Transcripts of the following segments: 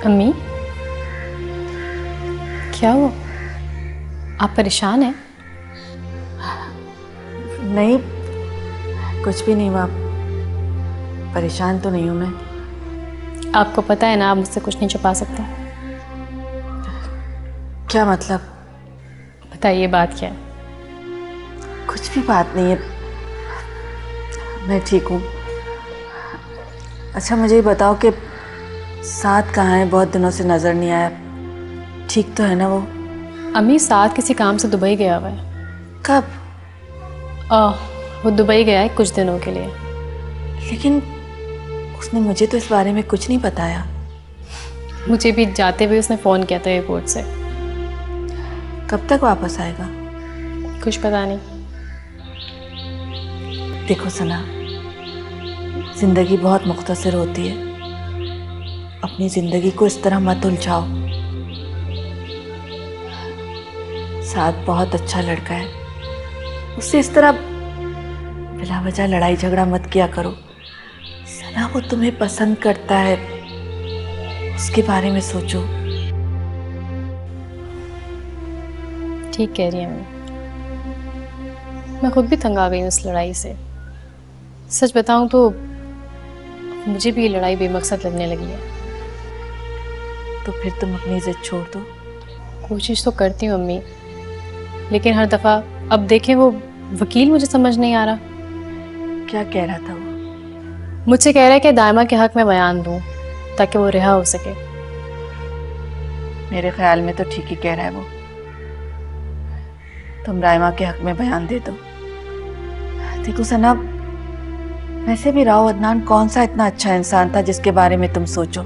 अम्मी, क्या हुआ? आप परेशान हैं? नहीं, कुछ भी नहीं हुआ। परेशान तो नहीं हूँ मैं। आपको पता है ना, आप मुझसे कुछ नहीं छुपा सकते। क्या मतलब? बताइए, बात क्या है? कुछ भी बात नहीं है, मैं ठीक हूँ। अच्छा मुझे ये बताओ कि साथ कहाँ है? बहुत दिनों से नज़र नहीं आया। ठीक तो है ना वो? अम्मी, साथ किसी काम से दुबई गया हुआ है। कब? वो दुबई गया है कुछ दिनों के लिए। लेकिन उसने मुझे तो इस बारे में कुछ नहीं बताया। मुझे भी जाते हुए उसने फ़ोन किया था एयरपोर्ट से। कब तक वापस आएगा? कुछ पता नहीं। देखो सना, जिंदगी बहुत मुख्तसर होती है। अपनी जिंदगी को इस तरह मत उलझाओ। साथ बहुत अच्छा लड़का है, उससे इस तरह बिला वजह लड़ाई झगड़ा मत किया करो। सना वो तुम्हें पसंद करता है, उसके बारे में सोचो। ठीक कह रही है अम्मी। मैं खुद भी तंग आ गई हूँ इस लड़ाई से। सच बताऊँ तो मुझे भी ये लड़ाई बेमकसद लगने लगी है। तो फिर तुम अपनी जिद छोड़ दो। कोशिश तो करती हूँ अम्मी, लेकिन हर दफ़ा अब देखें वो वकील मुझे समझ नहीं आ रहा। क्या कह रहा था वो? मुझसे कह रहा है कि दायमा के हक में बयान दूँ ताकि वो रिहा हो सके। मेरे ख्याल में तो ठीक ही कह रहा है वो। तुम रायमा के हक में बयान दे दो। देखो सना, वैसे भी राव अदनान कौन सा इतना अच्छा इंसान था जिसके बारे में तुम सोचो।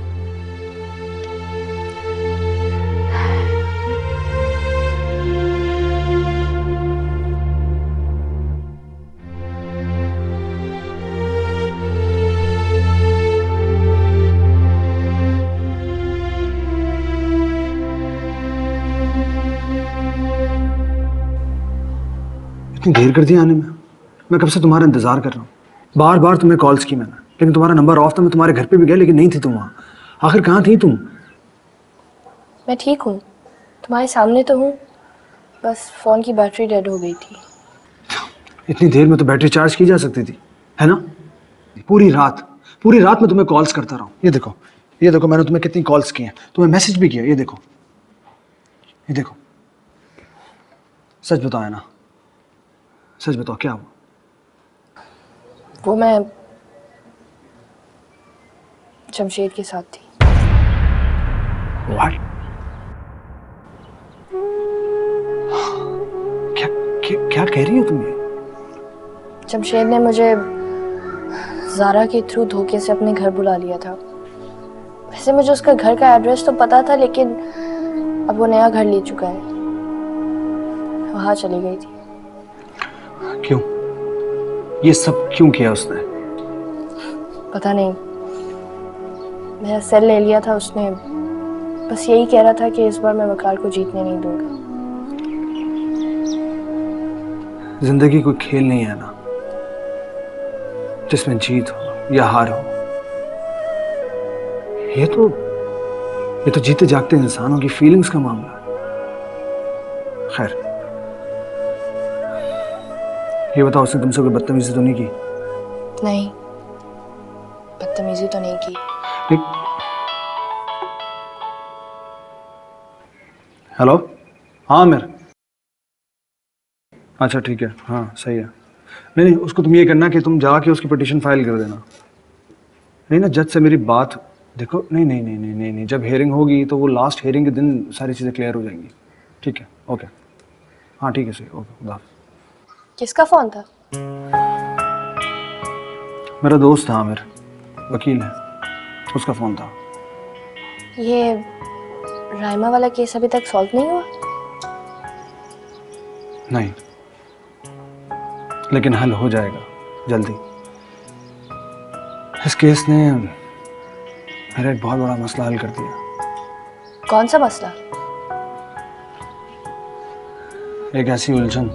इतनी देर कर दी आने में? मैं कब से तुम्हारा इंतजार कर रहा हूँ। बार बार तुम्हें कॉल्स की मैंने, लेकिन तुम्हारा नंबर ऑफ था। मैं तुम्हारे घर पे भी गया लेकिन नहीं थी तुम वहाँ। आखिर कहाँ थी तुम? मैं ठीक हूँ, तुम्हारे सामने तो हूँ, बस फ़ोन की बैटरी डेड हो गई थी। इतनी देर में तो बैटरी चार्ज की जा सकती थी, है ना? पूरी रात मैं तुम्हें कॉल्स करता रहा हूँ। ये देखो मैंने तुम्हें कितनी कॉल्स की हैं, तुम्हें मैसेज भी किया। ये देखो। सच बताओ है ना, सच बताओ क्या हुआ? वो मैं जमशेद के साथ थी। What? क्या कह रही हो तुम ये? जमशेद ने मुझे ज़ारा के थ्रू धोखे से अपने घर बुला लिया था। वैसे मुझे उसका घर का एड्रेस तो पता था, लेकिन अब वो नया घर ले चुका है, वहाँ चली गई थी। क्यों? ये सब क्यों किया उसने? पता नहीं, मेरा सेल ले लिया था उसने। बस यही कह रहा था कि इस बार मैं वकार को जीतने नहीं दूंगा। जिंदगी कोई खेल नहीं है ना, जिसमें जीत हो या हार हो। ये तो जीते जागते इंसानों की फीलिंग्स का मामला है। खैर, ये बताओ उसने तुमसे कोई बदतमीजी तो नहीं की? नहीं, बदतमीजी तो नहीं की। हेलो, हाँ आमिर। अच्छा ठीक है, हाँ सही है। नहीं, उसको तुम ये करना कि तुम जाके उसकी पिटीशन फाइल कर देना। नहीं ना, जज से मेरी बात देखो। नहीं, जब हेयरिंग होगी तो वो लास्ट हेयरिंग के दिन सारी चीज़ें क्लियर हो जाएंगी। ठीक है, ओके। हाँ ठीक है, सही, ओके, खुदा हाफ़िज़। किसका फ़ोन था? मेरा दोस्त था आमिर, वकील है, उसका फ़ोन था। ये राइमा वाला केस अभी तक सॉल्व नहीं हुआ? नहीं, लेकिन हल हो जाएगा जल्दी। इस केस ने मेरा एक बहुत बड़ा मसला हल कर दिया। कौन सा मसला? एक ऐसी उलझन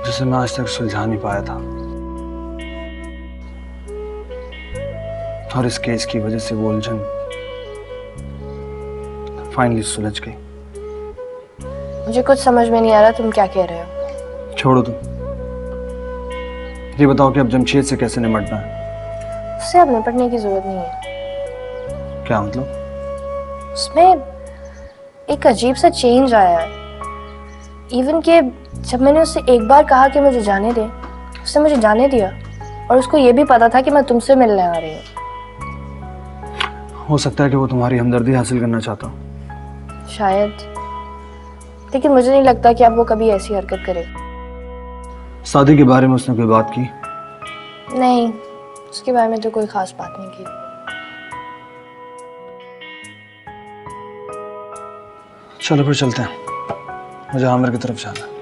जिसे मैं आज तक सुलझा नहीं पाया था, और इस केस की वजह से वो उलझन फाइनली सुलझ गई। मुझे कुछ समझ में नहीं आ रहा तुम क्या कह रहे हो। छोड़ो तुम, ये बताओ कि अब जमशेद से कैसे निपटना है? उससे अब निपटने की जरूरत नहीं है। क्या मतलब? उसमें एक अजीब सा चेंज आया है। इवन कि जब मैंने उससे एक बार कहा कि मुझे जाने दे, उसने मुझे जाने दिया, और उसको ये भी पता था कि मैं तुमसे मिलने आ रही हूँ। हो सकता है कि वो तुम्हारी हमदर्दी हासिल करना चाहता हो। शायद, लेकिन मुझे नहीं लगता कि अब वो कभी ऐसी हरकत करे। शादी के बारे में उसने कोई बात की? नहीं, उसके बारे में तो कोई खास बात नहीं की। चलो फिर चलते हैं, मुझे आमिर की तरफ जाना है।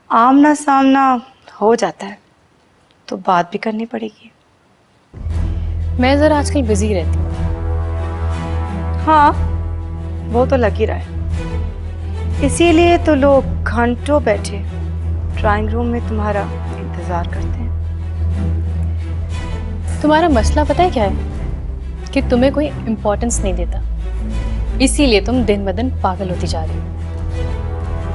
आमना सामना हो जाता है तो बात भी करनी पड़ेगी। मैं ज़रा आजकल बिजी रहती हूँ। हाँ, वो तो लग ही रहा है। इसीलिए तो लोग घंटों बैठे ड्राइंग रूम में तुम्हारा इंतजार करते हैं। तुम्हारा मसला पता है क्या है? कि तुम्हें कोई इम्पोर्टेंस नहीं देता, इसीलिए तुम दिन ब दिन पागल होती जा रही हो।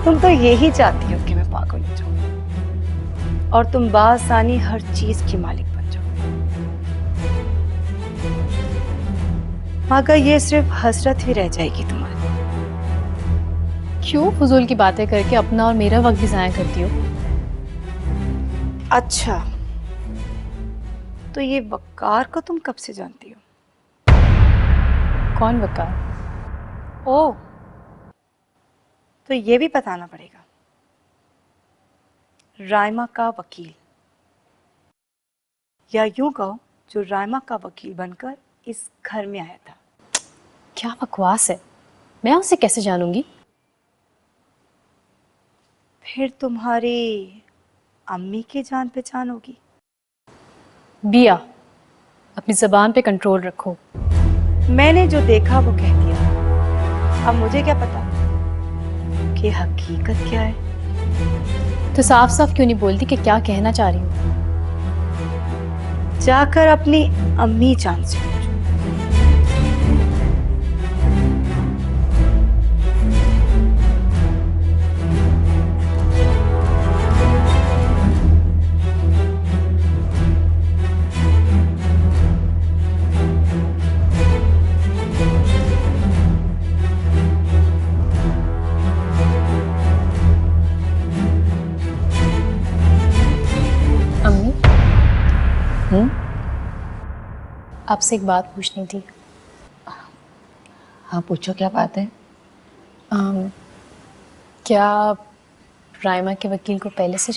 तुम तो यही चाहती हो कि मैं पागल हो जाऊं और तुम बासानी हर चीज की मालिक बन जाओ, मगर ये सिर्फ हसरत ही रह जाएगी तुम्हारी। क्यों फजूल की बातें करके अपना और मेरा वक्त भी ज़ाया करती हो? अच्छा, तो ये वकार को तुम कब से जानती हो? कौन वकार? ओ, तो ये भी बताना पड़ेगा। राइमा का वकील, या यूं कहो जो राइमा का वकील बनकर इस घर में आया था। क्या बकवास है, मैं उसे कैसे जानूंगी? फिर तुम्हारी अम्मी की जान पहचान होगी। बिया, अपनी जबान पे कंट्रोल रखो। मैंने जो देखा वो कह दिया, अब मुझे क्या पता कि हकीकत क्या है। तो साफ साफ क्यों नहीं बोलती कि क्या कहना चाह रही हो? जाकर अपनी अम्मी जान से पूछो। अम्मी, आपसे एक बात पूछनी थी। हाँ पूछो, क्या बात है? क्या आप राइमा के वकील को पहले से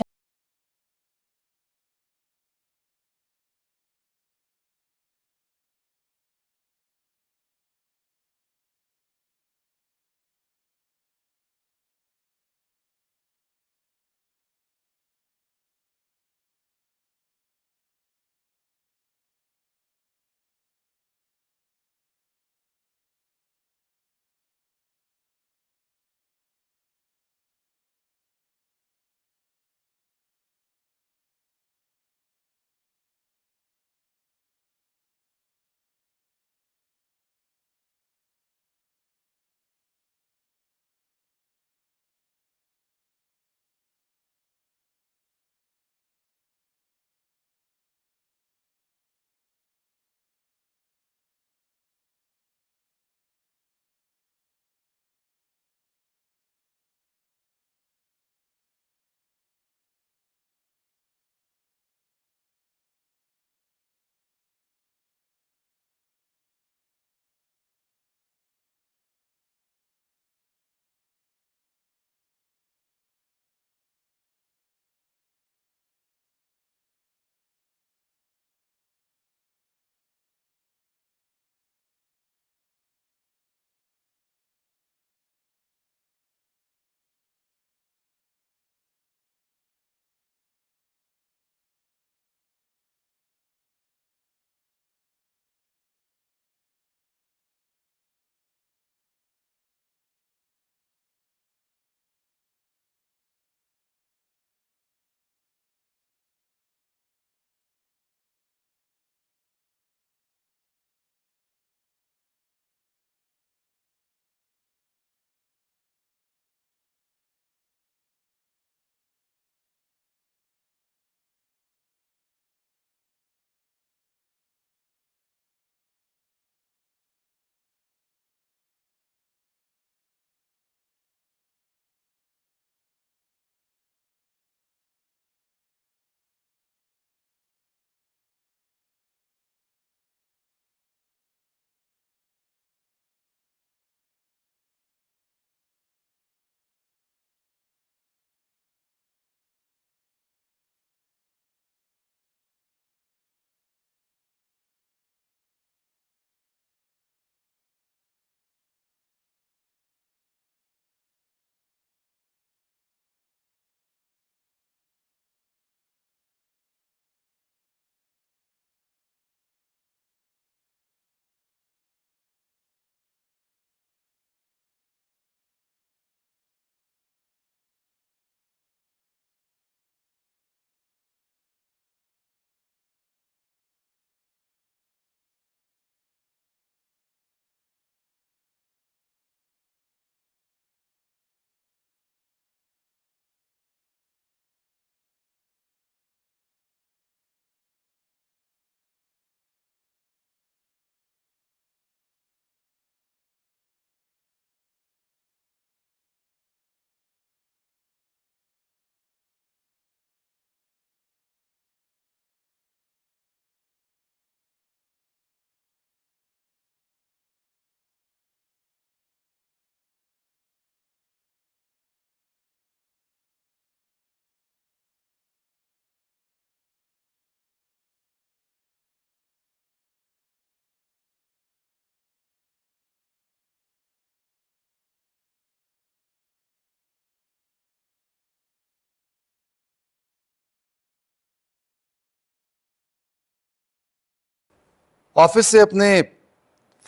ऑफिस से अपने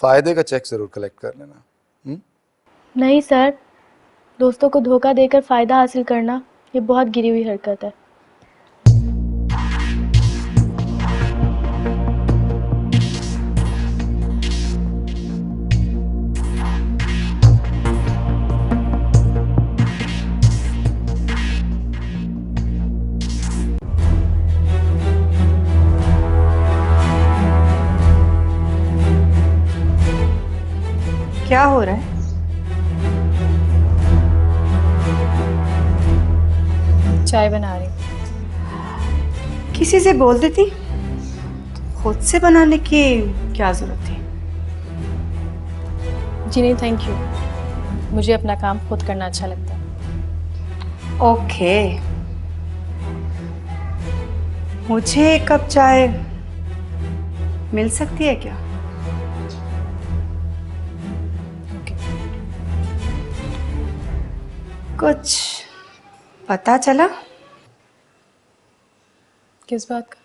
फायदे का चेक जरूर कलेक्ट कर लेना। नहीं सर, दोस्तों को धोखा देकर फायदा हासिल करना ये बहुत गिरी हुई हरकत है। क्या हो रहा है? चाय बना रही। किसी से बोल देती, खुद से बनाने की क्या जरूरत थी? जी नहीं, थैंक यू। मुझे अपना काम खुद करना अच्छा लगता है। ओके, मुझे एक कप चाय मिल सकती है क्या? ओके। कुछ पता चला? किस बात का?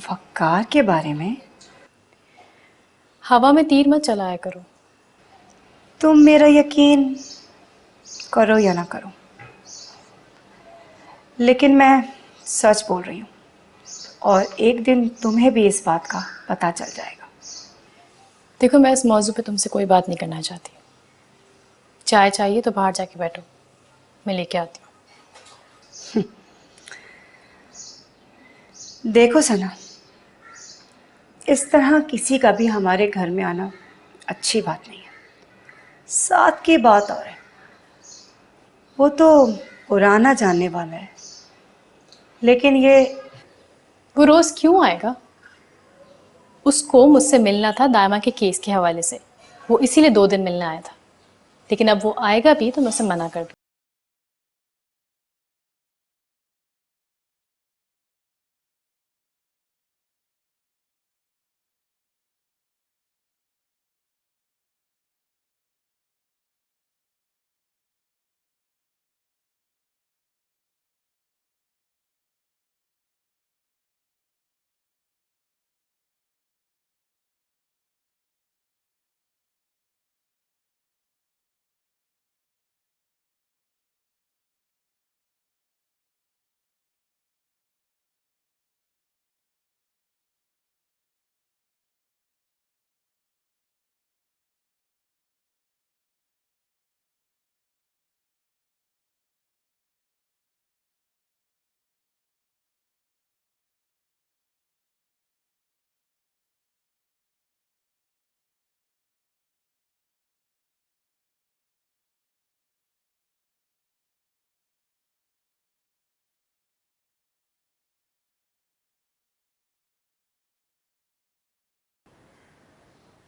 वकार के बारे में। हवा में तीर मत चलाया करो। तुम मेरा यकीन करो या ना करो, लेकिन मैं सच बोल रही हूँ और एक दिन तुम्हें भी इस बात का पता चल जाएगा। देखो, मैं इस मौजू पे तुमसे कोई बात नहीं करना चाहती। चाय चाहिए तो बाहर जाके बैठो, मैं लेके आती हूँ। देखो सना, इस तरह किसी का भी हमारे घर में आना अच्छी बात नहीं है। साथ की बात और है, वो तो पुराना जानने वाला है, लेकिन ये वो रोज क्यों आएगा? उसको मुझसे मिलना था दायमा के केस के हवाले से। वो इसीलिए 2 दिन मिलने आया था, लेकिन अब वो आएगा भी तो मैं उसे मना कर दूँ।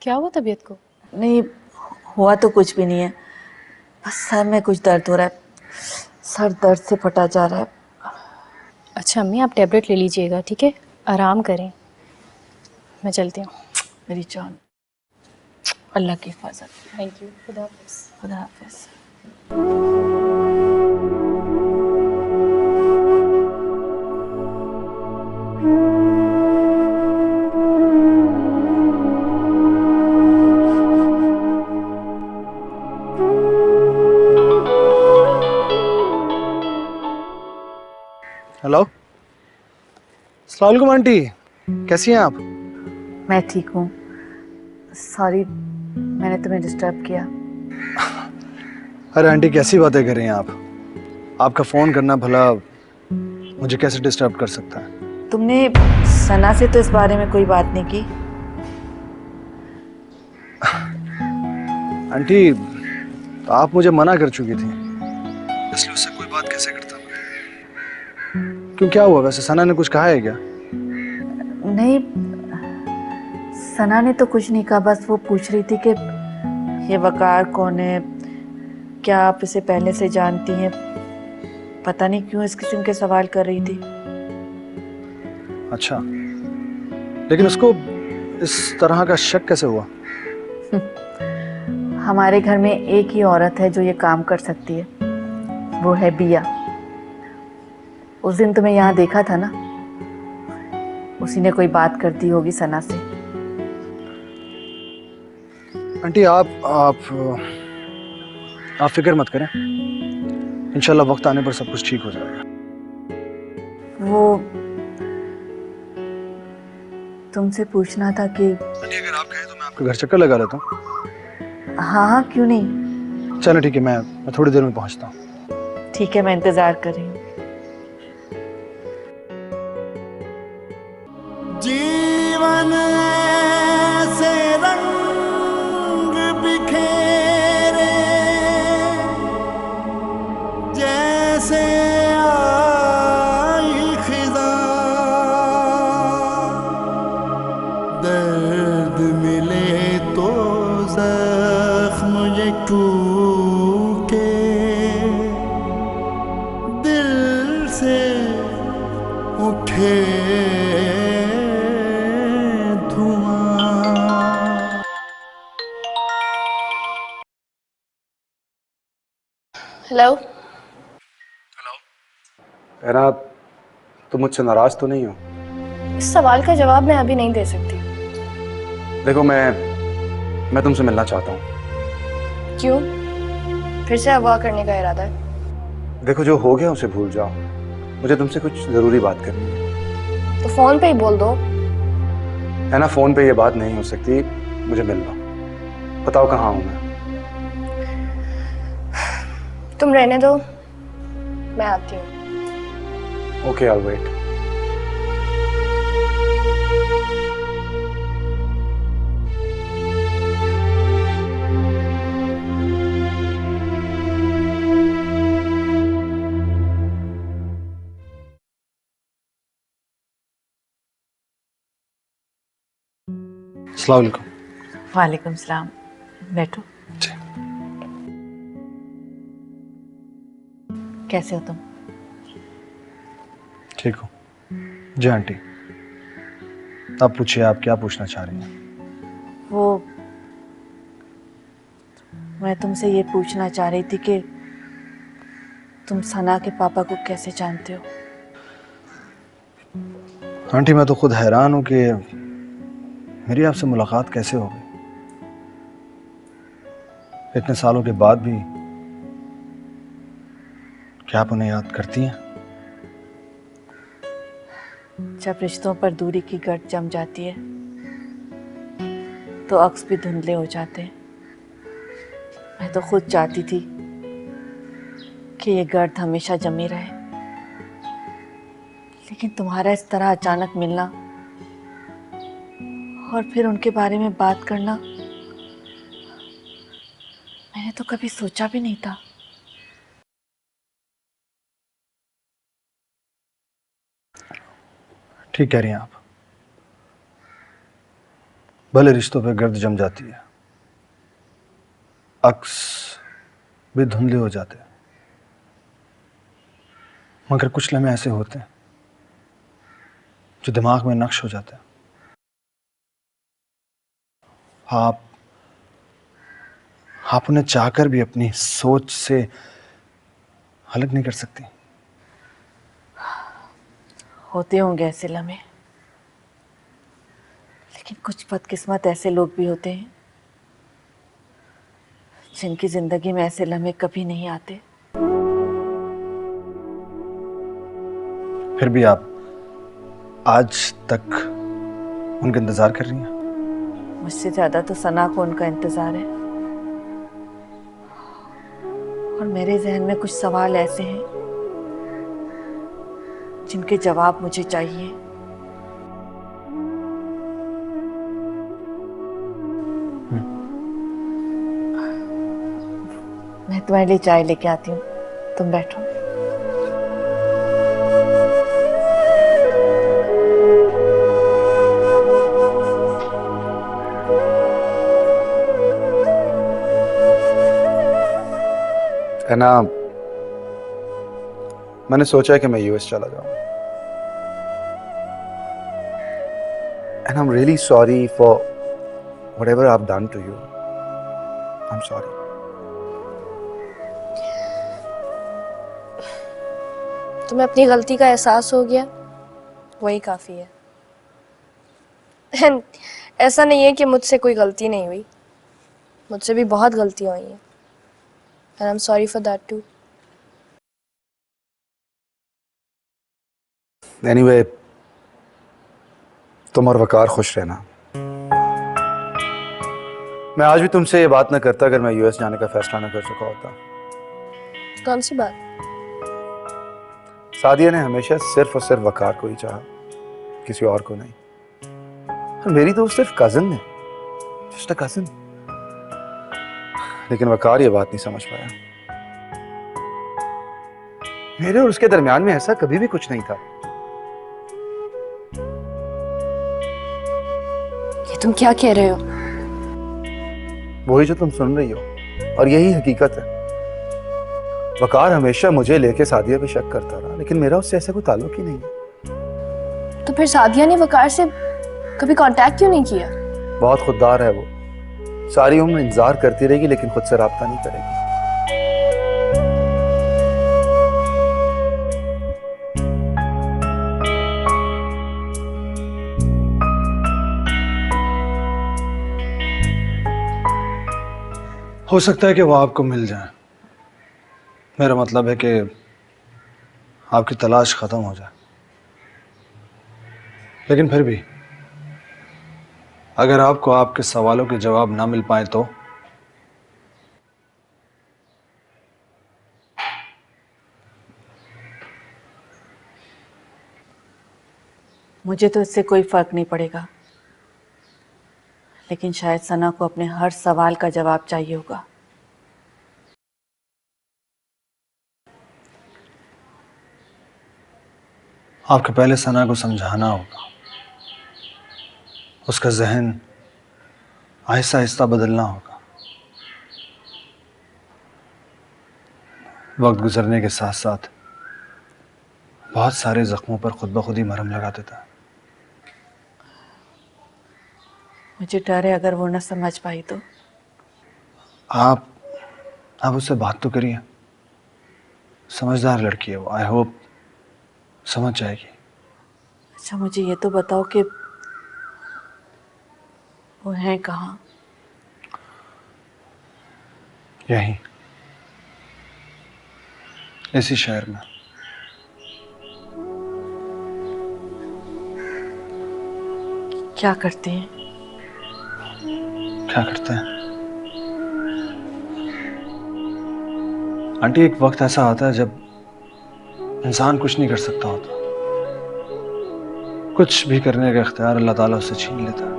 क्या हुआ तबीयत को? नहीं, हुआ तो कुछ भी नहीं है, बस सर में कुछ दर्द हो रहा है। सर दर्द से फटा जा रहा है। अच्छा अम्मी, आप टैबलेट ले लीजिएगा, ठीक है? आराम करें, मैं चलती हूँ। मेरी जान, अल्लाह की हिफाजत। Thank you. खुदा हाफिज़। खुदा हाफिज। हेलो, अस्सलाम वालेकुम आंटी, कैसी हैं आप? मैं ठीक हूँ। सॉरी, मैंने तुम्हें डिस्टर्ब किया। अरे आंटी, कैसी बातें कर रही हैं आप? आपका फ़ोन करना भला मुझे कैसे डिस्टर्ब कर सकता है? तुमने सना से तो इस बारे में कोई बात नहीं की? आंटी, तो आप मुझे मना कर चुकी थी, इसलिए उससे कोई बात कैसे करता? क्यों, क्या हुआ वैसे? सना ने कुछ कहा है क्या? नहीं, सना ने तो कुछ नहीं कहा, बस वो पूछ रही थी कि ये वकार कौन है, क्या आप इसे पहले से जानती हैं? पता नहीं क्यों इस किस्म के सवाल कर रही थी। अच्छा, लेकिन उसको इस तरह का शक कैसे हुआ? हमारे घर में एक ही औरत है जो ये काम कर सकती है, वो है बिया। उस दिन तुम्हें यहाँ देखा था ना, उसी ने कोई बात कर दी होगी सना से। आंटी आप फिक्र मत करें, इंशाल्लाह वक्त आने पर सब कुछ ठीक हो जाएगा। वो तुमसे पूछना था कि आंटी अगर आप कहें तो मैं आपके घर चक्कर लगा लेता हूँ। हाँ हाँ क्यों नहीं। चलो ठीक है, मैं थोड़ी देर में पहुँचता हूँ। ठीक है, मैं इंतजार कर रही हूँ। जीवन ऐसे रंग बिखेरे जैसे आई खिज़ां, दर्द मिले तो जख्म ये टूटे, दिल से उठे हेलो। एना, तुम मुझसे नाराज तो नहीं हो? इस सवाल का जवाब मैं अभी नहीं दे सकती। देखो, मैं तुमसे मिलना चाहता हूँ। क्यों? फिर से अगवा करने का इरादा है? देखो, जो हो गया उसे भूल जाओ, मुझे तुमसे कुछ जरूरी बात करनी है। तो फोन पे ही बोल दो। है ना, फोन पे ये बात नहीं हो सकती, मुझे मिल लो। बताओ कहाँ हूँ मैं? तुम रहने दो, मैं आती हूँ। Okay, I wait. अस्सलाम वालेकुम। वालेकुम सलाम, बैठो। कैसे हो तुम? ठीक हो? जी आंटी, आप पूछिए, आप क्या पूछना चाह रही हैं? वो मैं तुमसे ये पूछना चाह रही थी कि तुम सना के पापा को कैसे जानते हो? आंटी, मैं तो खुद हैरान हूं कि मेरी आपसे मुलाकात कैसे हो गई। इतने सालों के बाद भी क्या आप उन्हें याद करती हैं? जब रिश्तों पर दूरी की गर्द जम जाती है तो अक्स भी धुंधले हो जाते हैं। मैं तो खुद चाहती थी कि ये गर्द हमेशा जमी रहे, लेकिन तुम्हारा इस तरह अचानक मिलना और फिर उनके बारे में बात करना मैंने तो कभी सोचा भी नहीं था। ठीक कह रही हैं आप, भले रिश्तों पे गर्द जम जाती है, अक्स भी धुंधले हो जाते हैं, मगर कुछ लम्हे ऐसे होते हैं जो दिमाग में नक्श हो जाते हैं। आप उन्हें चाहकर भी अपनी सोच से अलग नहीं कर सकती। होते होंगे ऐसे लम्हे, लेकिन कुछ बदकिस्मत ऐसे लोग भी होते हैं जिनकी जिंदगी में ऐसे लम्हे कभी नहीं आते। फिर भी आप आज तक उनका इंतजार कर रही हैं। मुझसे ज्यादा तो सना को उनका इंतजार है, और मेरे जहन में कुछ सवाल ऐसे हैं जिनके जवाब मुझे चाहिए। मैं तुम्हारे लिए चाय लेके आती हूँ, तुम बैठो। एना, मैंने सोचा है कि मैं यूएस चला जाऊं। And I'm really sorry for whatever I've done to you. I'm sorry. तुम्हें अपनी गलती का एहसास हो गया, वही काफी है। And ऐसा नहीं है कि मुझसे कोई गलती नहीं हुई, मुझसे भी बहुत गलतियां हुई हैं, and I'm sorry for that too. Anyway, तुम और वकार खुश रहना। मैं आज भी तुमसे ये बात ना करता अगर मैं यूएस जाने का फैसला ना कर चुका होता। कौन सी बात? सादिया ने हमेशा सिर्फ और सिर्फ वकार को ही चाहा, किसी और को नहीं। और मेरी तो सिर्फ कजिन है, जस्ट अ कजिन। लेकिन वकार ये बात नहीं समझ पाया। मेरे और उसके दरमियान में ऐसा कभी भी कुछ नहीं था। ये तुम क्या कह रहे हो? वही जो तुम सुन रही हो, और यही हकीकत है। वकार हमेशा मुझे लेके सादिया पे शक करता रहा, लेकिन मेरा उससे ऐसा कोई ताल्लुक ही नहीं है। तो फिर सादिया ने वकार से कभी कांटेक्ट क्यों नहीं किया? बहुत खुददार है वो, सारी उम्र इंतजार करती रहेगी लेकिन खुद से राब्ता नहीं करेगी। हो सकता है कि वो आपको मिल जाए, मेरा मतलब है कि आपकी तलाश खत्म हो जाए। लेकिन फिर भी अगर आपको आपके सवालों के जवाब ना मिल पाए तो मुझे तो इससे कोई फर्क नहीं पड़ेगा, लेकिन शायद सना को अपने हर सवाल का जवाब चाहिए होगा। आपके पहले सना को समझाना होगा, उसका जहन आहिस्ता आहिस्ता बदलना होगा। वक्त गुजरने के साथ साथ बहुत सारे जख्मों पर खुद ब खुद ही मरहम लगा देता है। मुझे डर है अगर वो न समझ पाई तो। आप उससे बात तो करिए, समझदार लड़की है वो, आई होप समझ जाएगी। अच्छा, मुझे ये तो बताओ कि वो हैं कहाँ? यहीं इसी शहर में। क्या करते हैं? क्या करते हैं आंटी, एक वक्त ऐसा आता है जब इंसान कुछ नहीं कर सकता होता, कुछ भी करने का इख्तियार अल्लाह ताला उससे छीन लेता है।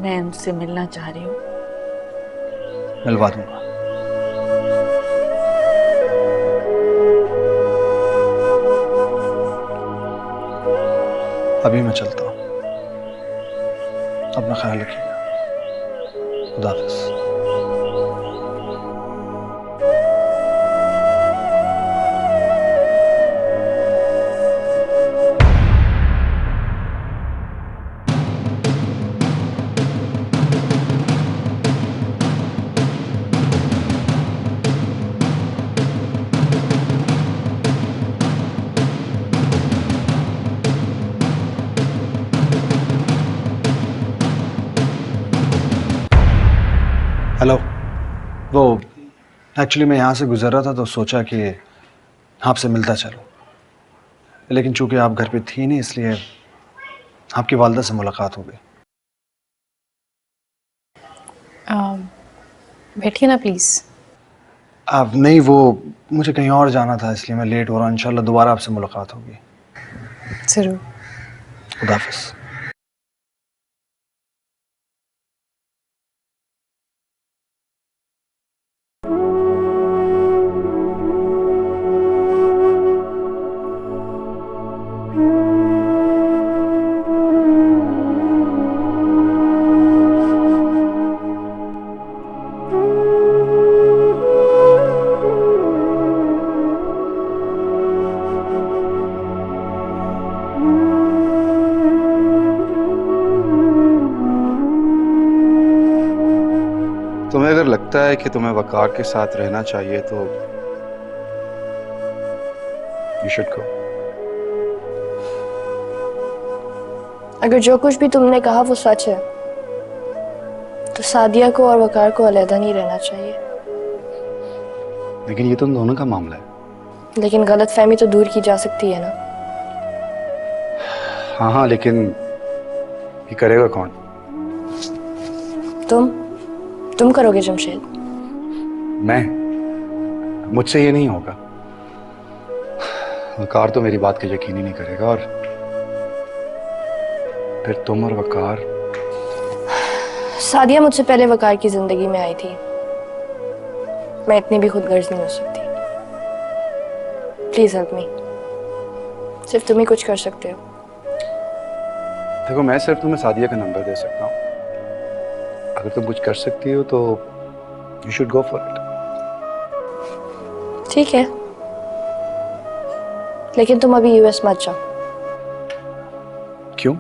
मैं उनसे मिलना चाह रही हूँ। मिलवा दूंगा। अभी मैं चलता हूँ, अपना ख्याल रखिएगा। खुदा हाफिज़। हेलो, वो एक्चुअली मैं यहाँ से गुजर रहा था तो सोचा कि आपसे मिलता चलूँ, लेकिन चूंकि आप घर पे थी नहीं इसलिए आपकी वालदा से मुलाकात हो गई। बैठिए ना प्लीज़। अब नहीं, वो मुझे कहीं और जाना था इसलिए मैं लेट हो रहा हूँ। इंशाल्लाह दोबारा आपसे मुलाकात होगी। ज़रूर। खुदा हाफिज़। तुम्हें अगर लगता है कि तुम्हें वकार के साथ रहना चाहिए तो You should go. अगर जो कुछ भी तुमने कहा वो सच है तो सादिया को और वकार को अलग नहीं रहना चाहिए। लेकिन ये तुम दोनों का मामला है। लेकिन गलतफहमी तो दूर की जा सकती है ना। हाँ हाँ, लेकिन ये करेगा कौन? तुम करोगे जमशेद। मैं? मुझसे ये नहीं होगा। वकार तो मेरी बात का यकीन ही नहीं करेगा, और फिर तुम और वकार। सादिया मुझसे पहले वकार की जिंदगी में आई थी। मैं इतनी भी खुदगर्ज नहीं हो सकती। Please help me. सिर्फ तुम ही कुछ कर सकते हो। देखो, मैं सिर्फ तुम्हें सादिया का नंबर दे सकता हूँ। अगर तुम कुछ कर सकती हो तो you should go for it. ठीक है, लेकिन तुम अभी यूएस मत जाओ। क्यों?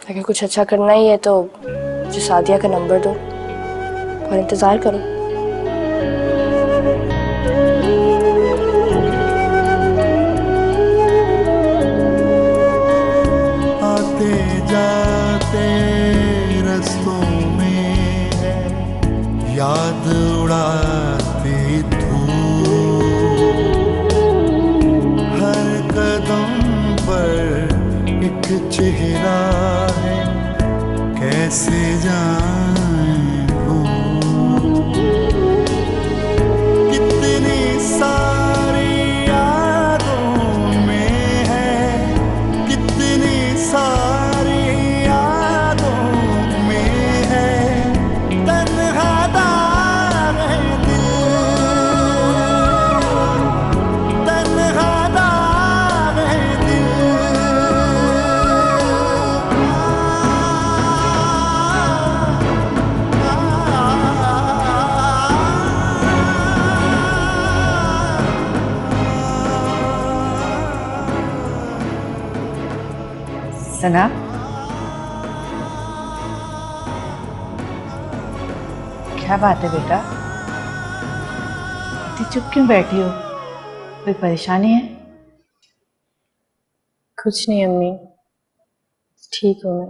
अगर कुछ अच्छा करना ही है तो मुझे सादिया का नंबर दो और इंतजार करो। आते जाते रस्तों में है याद उड़ाती धूप, हर कदम पर एक चेहरा है कैसे जाएं भूल। कितनी सारी यादों में है, कितनी सारी यादों में है तन्हा दाग है दिल, तन्हा दाग है सना, क्या बात है बेटा? इतनी चुप क्यों बैठी हो? कोई परेशानी है? कुछ नहीं अम्मी, ठीक हूँ मैं।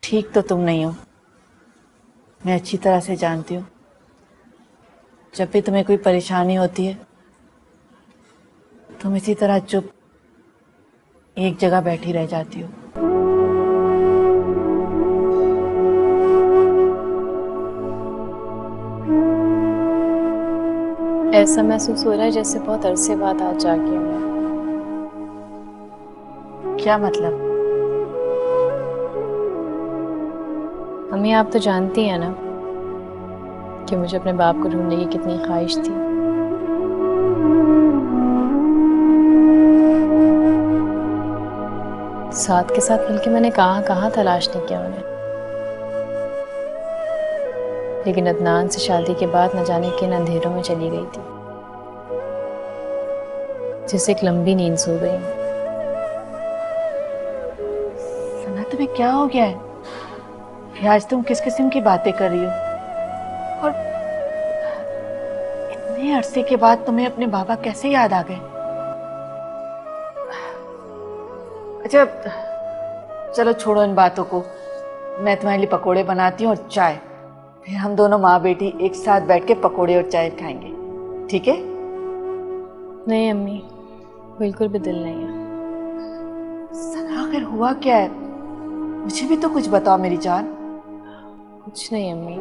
ठीक तो तुम नहीं हो, मैं अच्छी तरह से जानती हूँ। जब भी तुम्हें कोई परेशानी होती है तुम इसी तरह चुप एक जगह बैठी रह जाती हो। ऐसा महसूस हो रहा है जैसे बहुत अरसे बाद आज जागी हूँ मैं। क्या मतलब? अम्मी, आप तो जानती हैं ना कि मुझे अपने बाप को ढूंढने की कितनी ख्वाहिश थी। साथ के साथ मिलकर मैंने कहाँ कहाँ तलाश नहीं किया उन्हें, लेकिन अदनान से शादी के बाद न जाने किन अंधेरों में चली गई थी, जिससे एक लंबी नींद सो गई। सना, तुम्हें क्या हो गया है? ये आज तुम किस किस्म की बातें कर रही हो? और इतने अरसे के बाद तुम्हें अपने बाबा कैसे याद आ गए? अच्छा चलो छोड़ो इन बातों को, मैं तुम्हारे लिए पकोड़े बनाती हूँ और चाय, फिर हम दोनों माँ बेटी एक साथ बैठ के पकोड़े और चाय खाएंगे, ठीक है? नहीं अम्मी, बिल्कुल भी दिल नहीं है। सना, आखिर हुआ क्या है? मुझे भी तो कुछ बताओ मेरी जान। कुछ नहीं अम्मी,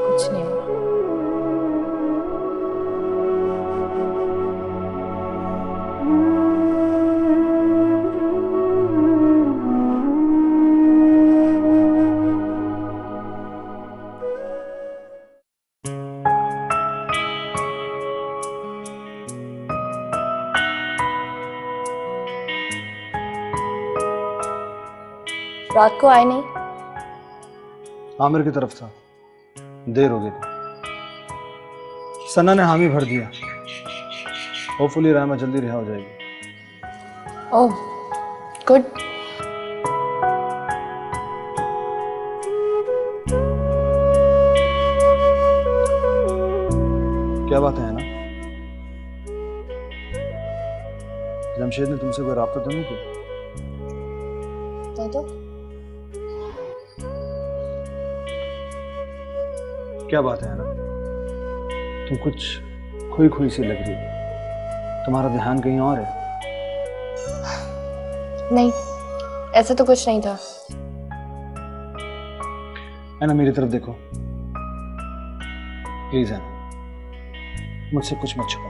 कुछ नहीं हुआ। रात को आए नहीं? आमिर की तरफ था, देर हो गई थी। सना ने हामी भर दिया। होपफुली रामा जल्दी रिहा हो जाएगी। Oh good. क्या क्या बात है ना? जमशेद ने तुमसे कोई राब्ता तो नहीं किया? तो क्या बात है ना? तुम कुछ खोई खोई सी लग रही है। तुम्हारा ध्यान कहीं और है। नहीं, ऐसा तो कुछ नहीं था। है ना, मेरी तरफ देखो प्लीज। है ना, मुझसे कुछ मत छुपा।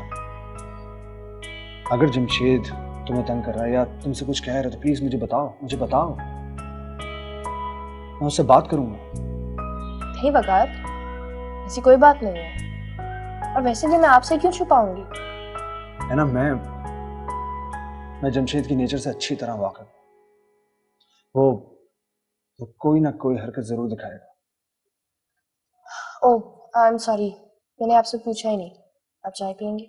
अगर जमशेद तुम्हें तंग कर रहा है या तुमसे कुछ कह रहा है तो प्लीज मुझे बताओ, मुझे बताओ। मैं उससे बात करूंगा। नहीं वकार, ऐसी कोई बात नहीं है। और वैसे भी मैं आपसे क्यों छुपाऊंगी? है ना, मैं जमशेद की नेचर से अच्छी तरह वाकिफ। वो कोई ना कोई हरकत जरूर दिखाएगा। ओह आई एम सॉरी, मैंने आपसे पूछा ही नहीं। आप चाय पियेंगे?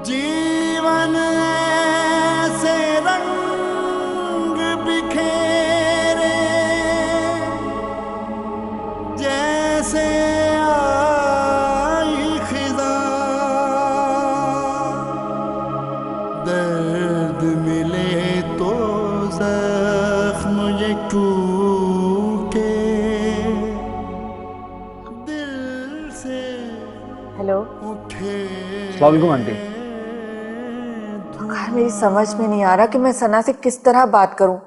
जीवन ऐसे रंग बिखेरे जैसे आई खिज़ां, दर्द मिले तो जख्म ये टूटे दिल से हेलो। उठे। अस्सलाम वालेकुम आंटी। मेरी समझ में नहीं आ रहा कि मैं सना से किस तरह बात करूं।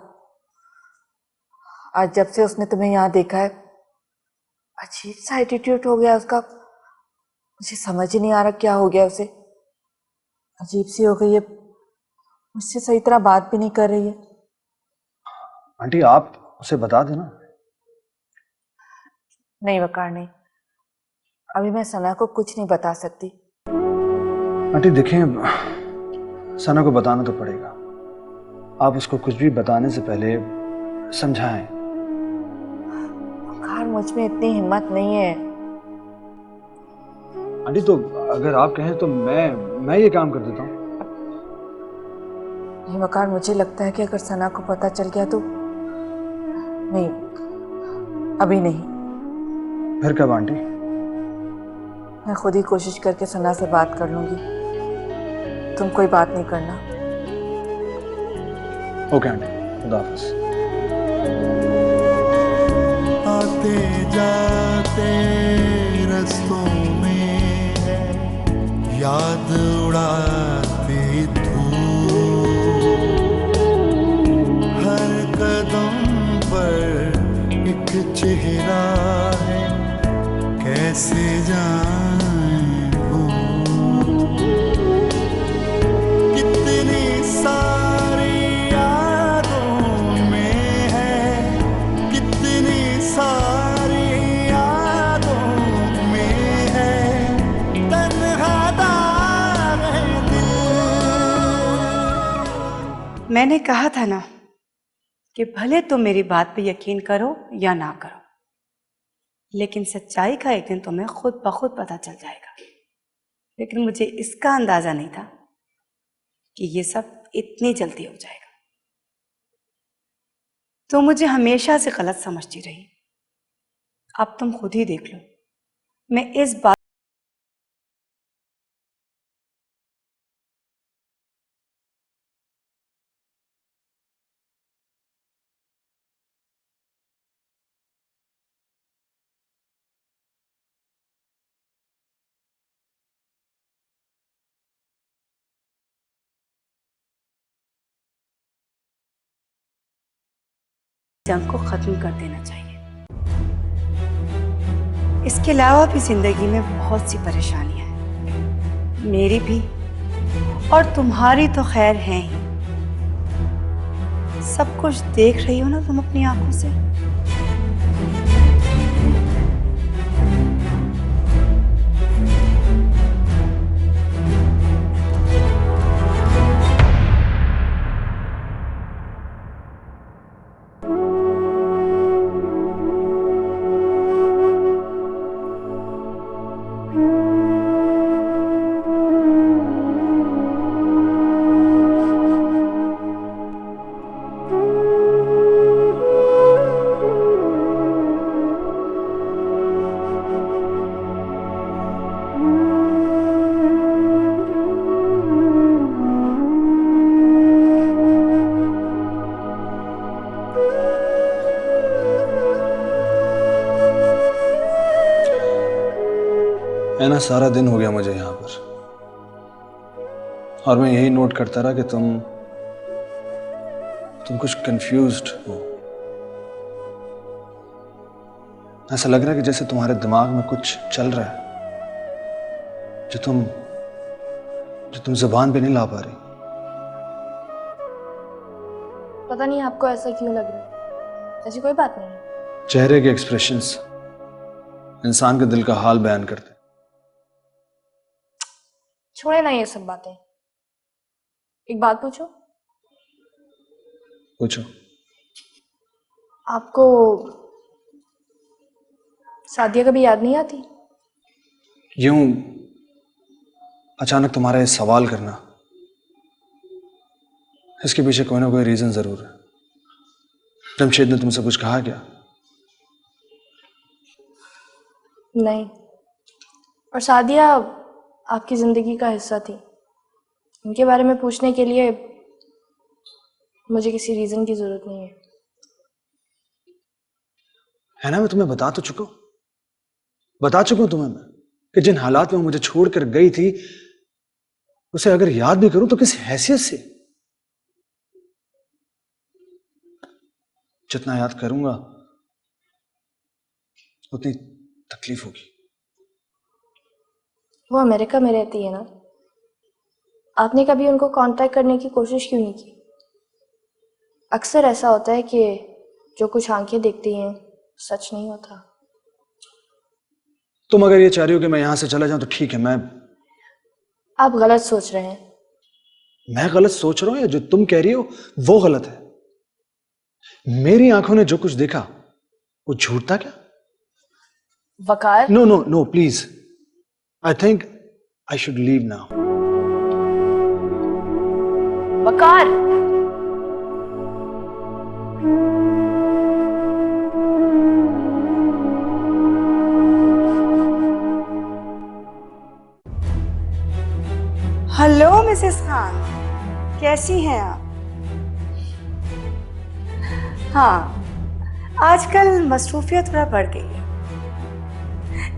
आज जब से उसने तुम्हें यहाँ देखा है, अजीब सा एटीट्यूड हो गया उसका। मुझे समझ ही नहीं आ रहा क्या हो गया उसे। अजीब सी हो गई है, मुझसे सही तरह बात भी नहीं कर रही है। आंटी आप उसे बता देना। नहीं वकार, नहीं, अभी मैं सना को कुछ नहीं बता सकती। आंटी देखें, सना को बताना तो पड़ेगा। आप उसको कुछ भी बताने से पहले समझाएं। वकार, मुझ में इतनी हिम्मत नहीं है। आंटी तो अगर आप कहें तो मैं ये काम कर देता हूँ। नहीं वकार, मुझे लगता है कि अगर सना को पता चल गया तो नहीं, अभी नहीं। फिर कब आंटी? मैं खुद ही कोशिश करके सना से बात कर लूंगी। तुम कोई बात नहीं करना। ओके आंटी, खुदा हाफिज़। आते जाते रस्तों में है याद उड़ाती धूप, हर कदम पर एक चेहरा है कैसे जाए भूल। कितनी सारी यादों में है, कितनी सारी यादों में है तन्हा दाग है दिल। मैंने कहा था ना कि भले तुम मेरी बात पे यकीन करो या ना करो, लेकिन सच्चाई का एक दिन तुम्हें खुद ब खुद पता चल जाएगा। लेकिन मुझे इसका अंदाजा नहीं था कि ये सब इतनी जल्दी हो जाएगा। तो मुझे हमेशा से गलत समझती रही। अब तुम खुद ही देख लो, मैं इस बात जंग को खत्म कर देना चाहिए। इसके अलावा भी जिंदगी में बहुत सी परेशानियां हैं, मेरी भी और तुम्हारी तो खैर है ही। सब कुछ देख रही हो ना तुम अपनी आंखों से। है ना, सारा दिन हो गया मुझे यहां पर और मैं यही नोट करता रहा कि तुम कुछ कंफ्यूज्ड हो। ऐसा लग रहा है कि जैसे तुम्हारे दिमाग में कुछ चल रहा है जो तुम जुबान पे नहीं ला पा रही। पता नहीं आपको ऐसा क्यों लग रहा है, ऐसी कोई बात नहीं है। चेहरे के एक्सप्रेशंस इंसान के दिल का हाल बयान करते हैं। छोड़े ना ये सब बातें, एक बात पूछो। पूछो। आपको सादिया कभी याद नहीं आती? यूं अचानक तुम्हारा ये सवाल करना, इसके पीछे कोई ना कोई रीजन जरूर है। जमशेद ने तुमसे कुछ कहा क्या? नहीं, और सादिया आपकी जिंदगी का हिस्सा थी। उनके बारे में पूछने के लिए मुझे किसी रीजन की जरूरत नहीं है ना, मैं तुम्हें बता चुका हूं तुम्हें मैं कि जिन हालात में वो मुझे छोड़कर गई थी उसे अगर याद भी करूं तो किस हैसियत से। जितना याद करूंगा उतनी तकलीफ होगी। वो अमेरिका में रहती है ना, आपने कभी उनको कांटेक्ट करने की कोशिश क्यों नहीं की? अक्सर ऐसा होता है कि जो कुछ आंखें देखती हैं सच नहीं होता। तुम अगर ये चाह रही हो कि मैं यहां से चला जाऊं तो ठीक है। आप गलत सोच रहे हैं। मैं गलत सोच रहा हूं या जो तुम कह रही हो वो गलत है? मेरी आंखों ने जो कुछ देखा वो झूठ था क्या? Waqar, no no no please, I think I should leave now. Waqar, hello Mrs Khan, कैसी हैं आप? हाँ, आजकल मसरूफियत थोड़ा बढ़ गई है,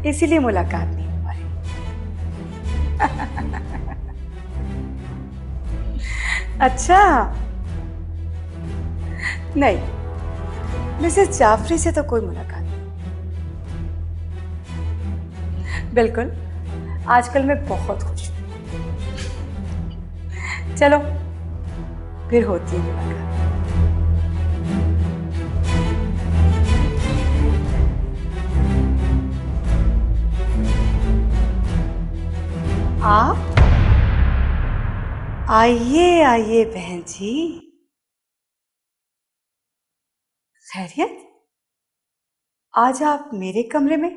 इसीलिए मुलाकात नहीं हो पाई। अच्छा, नहीं, मिसेस जाफरी से तो कोई मुलाकात नहीं। बिल्कुल, आजकल मैं बहुत खुश हूँ। चलो फिर होती है मुलाकात। आप आइए आइए बहन जी, खैरियत? आज आप मेरे कमरे में?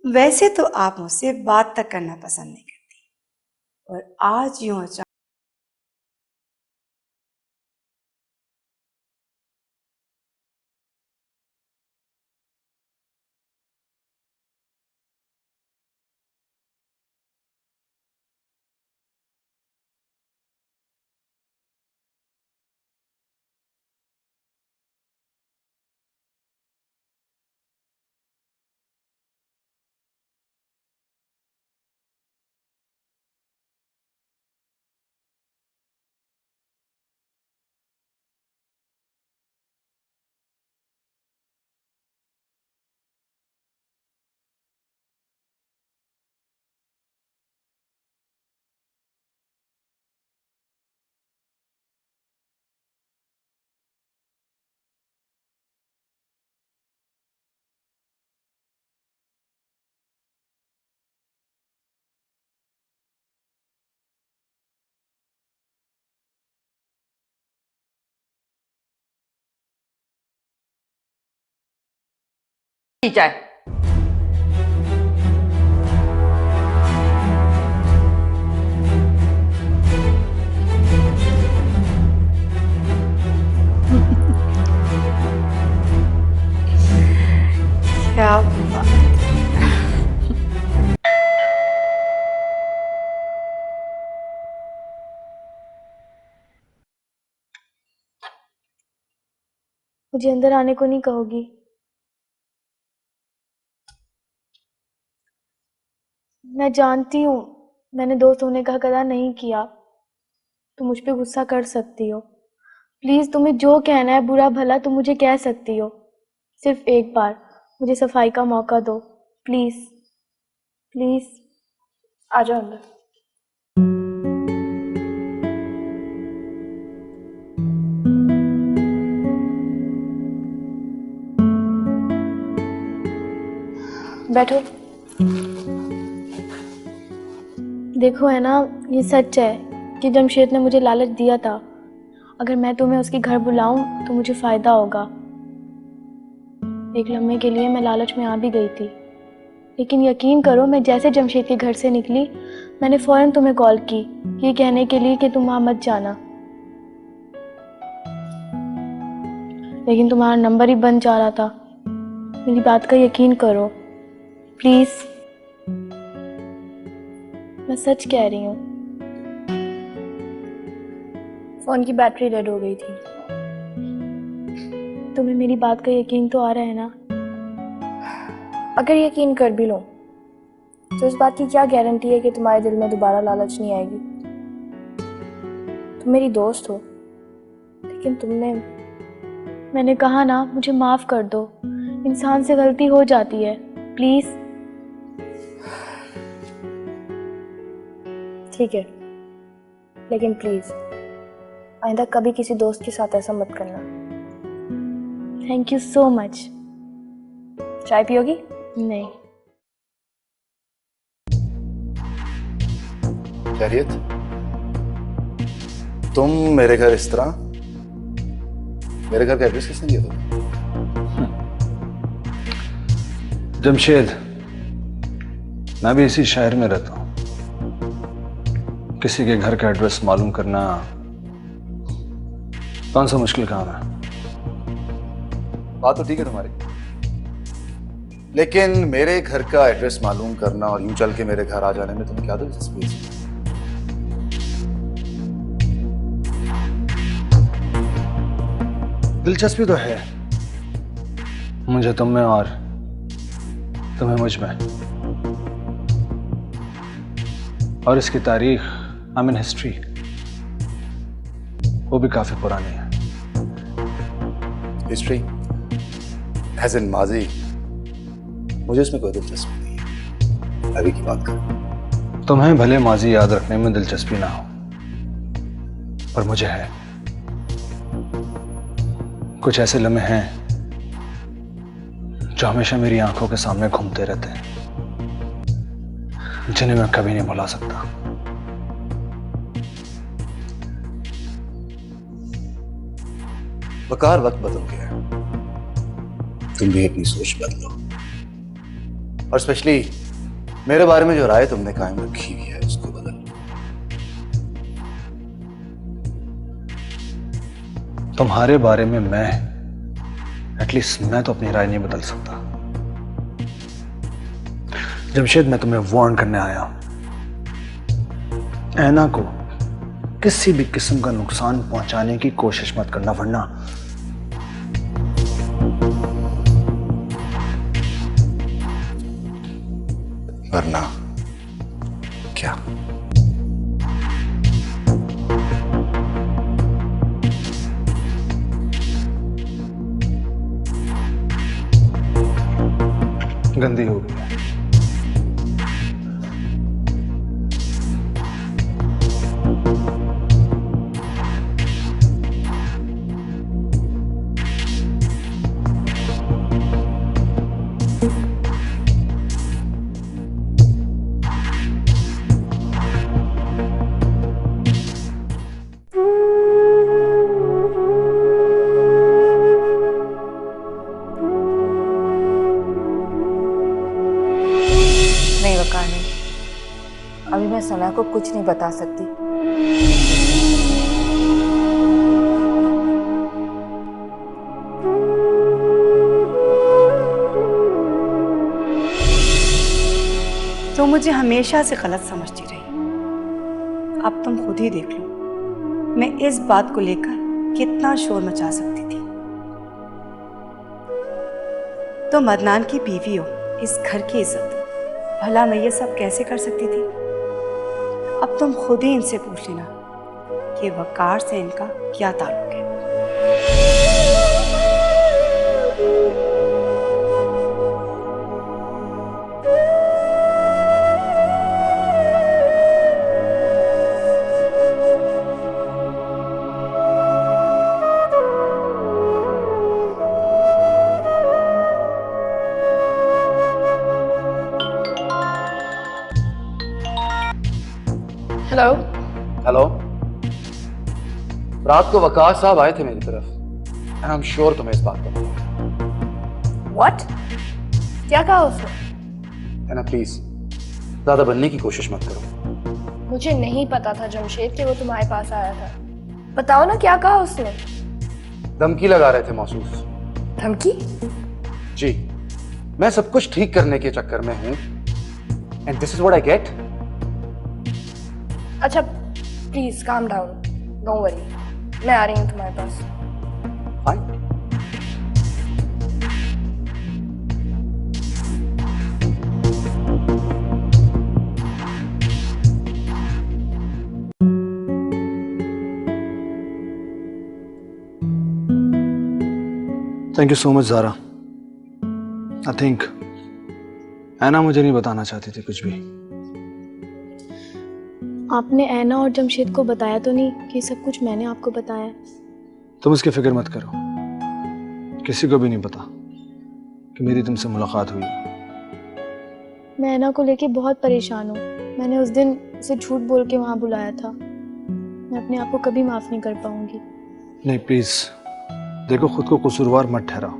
वैसे तो आप मुझसे बात तक करना पसंद नहीं करती, और आज यूं अचानक जाए। क्या बात। मुझे अंदर आने को नहीं कहोगी? मैं जानती हूँ मैंने दोस्त होने का कदा नहीं किया। तुम मुझ पे गुस्सा कर सकती हो। प्लीज़ तुम्हें जो कहना है बुरा भला तुम मुझे कह सकती हो। सिर्फ एक बार मुझे सफाई का मौका दो प्लीज़। प्लीज़ आ जाओ अंदर। बैठो। देखो है ना, ये सच है कि जमशेद ने मुझे लालच दिया था। अगर मैं तुम्हें उसके घर बुलाऊं तो मुझे फ़ायदा होगा। एक लम्हे के लिए मैं लालच में आ भी गई थी, लेकिन यकीन करो मैं जैसे जमशेद के घर से निकली मैंने फ़ौरन तुम्हें कॉल की ये कहने के लिए कि तुम वहाँ मत जाना, लेकिन तुम्हारा नंबर ही बंद जा रहा था। मेरी बात का यकीन करो प्लीज़, मैं सच कह रही हूँ। फ़ोन की बैटरी डेड हो गई थी। तुम्हें मेरी बात का यकीन तो आ रहा है ना? अगर यकीन कर भी लूं तो इस बात की क्या गारंटी है कि तुम्हारे दिल में दोबारा लालच नहीं आएगी? तुम मेरी दोस्त हो, लेकिन मैंने कहा ना, मुझे माफ़ कर दो। इंसान से गलती हो जाती है, प्लीज़। ठीक है, लेकिन प्लीज़ आइंदा कभी किसी दोस्त के साथ ऐसा मत करना। Thank you so much. चाय पियोगी? नहीं। खैरियत? तुम मेरे घर इस तरह? मेरे घर का एड्रेस किसने दिया तुम्हें? जमशेद, मैं भी इसी शहर में रहता हूँ। किसी के घर का एड्रेस मालूम करना कौन सा मुश्किल काम है? बात तो ठीक है तुम्हारी, लेकिन मेरे घर का एड्रेस मालूम करना और यूं चल के मेरे घर आ जाने में तुम्हें क्या दिलचस्पी है? दिलचस्पी तो है मुझे तुम में और तुम्हें मुझ में, और इसकी तारीख आई मीन हिस्ट्री वो भी काफी पुरानी है। हिस्ट्री एज इन माजी, मुझे उसमें कोई दिलचस्पी नहीं है। अभी की बात करें। तुम्हें भले माजी याद रखने में दिलचस्पी ना हो, पर मुझे है। कुछ ऐसे लम्हे हैं जो हमेशा मेरी आंखों के सामने घूमते रहते हैं, जिन्हें मैं कभी नहीं भुला सकता। वकार, वक्त बदल गया है, तुम भी अपनी सोच बदलो, और स्पेशली मेरे बारे में जो राय तुमने कायम रखी हुई है उसको बदलो। तुम्हारे बारे में मैं एटलीस्ट मैं तो अपनी राय नहीं बदल सकता। जमशेद, मैं तुम्हें वार्न करने आया हूं, ऐना को किसी भी किस्म का नुकसान पहुंचाने की कोशिश मत करना, वरना क्या? गंदी हो गई है। नहीं वकार, नहीं, अभी मैं सना को कुछ नहीं बता सकती। तो मुझे हमेशा से गलत समझती रही। अब तुम खुद ही देख लो मैं इस बात को लेकर कितना शोर मचा सकती थी। तुम अदनान की बीवी हो, इस घर की इज्जत, भला मैं ये सब कैसे कर सकती थी? अब तुम खुद ही इनसे पूछ लेना कि वकार से इनका क्या ताल्लुक है। हेलो। हेलो। रात को वकार साहब आए थे मेरी तरफ एंड आई एम श्योर तुम्हें इस बात का पता है। व्हाट? क्या कहा उसने? है ना, प्लीज ज्यादा बनने की कोशिश मत करो। मुझे नहीं पता था जमशेद कि वो तुम्हारे पास आया था। बताओ ना क्या कहा उसने? धमकी लगा रहे थे मौसूफ। धमकी? जी, मैं सब कुछ ठीक करने के चक्कर में हूं and this is what I get. अच्छा please calm down, don't worry, मैं आ रही हूँ तुम्हारे पास। Fine. Thank you so much Zara. I think Aina मुझे नहीं बताना चाहती थी कुछ भी। आपने ऐना और जमशेद को बताया तो नहीं कि सब कुछ मैंने आपको बताया है? तुम उसकी फिक्र मत करो, किसी को भी नहीं पता कि मेरी तुमसे मुलाकात हुई है। मैं ऐना को लेके बहुत परेशान हूँ। मैंने उस दिन उसे झूठ बोल के वहाँ बुलाया था। मैं अपने आप को कभी माफ़ नहीं कर पाऊंगी। नहीं प्लीज देखो, खुद को कसूरवार मत ठहराओ।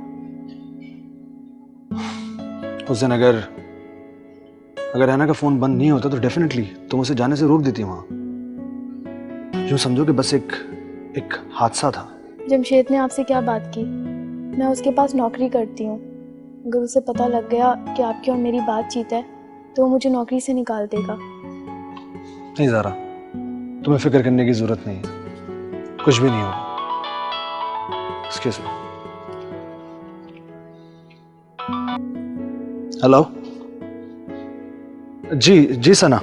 उस दिन अगर ऐना का फोन बंद नहीं होता तो डेफिनेटली तुम उसे जाने से रोक देती वहां। यूं समझो कि बस एक हादसा था। जमशेद ने आपसे क्या बात की? मैं उसके पास नौकरी करती हूँ। अगर उसे पता लग गया कि आपकी और मेरी बातचीत है तो वो मुझे नौकरी से निकाल देगा। नहीं ज़ारा, तुम्हें फिक्र करने की जरूरत नहीं है, कुछ भी नहीं होगा। Excuse me. हेलो। जी सना।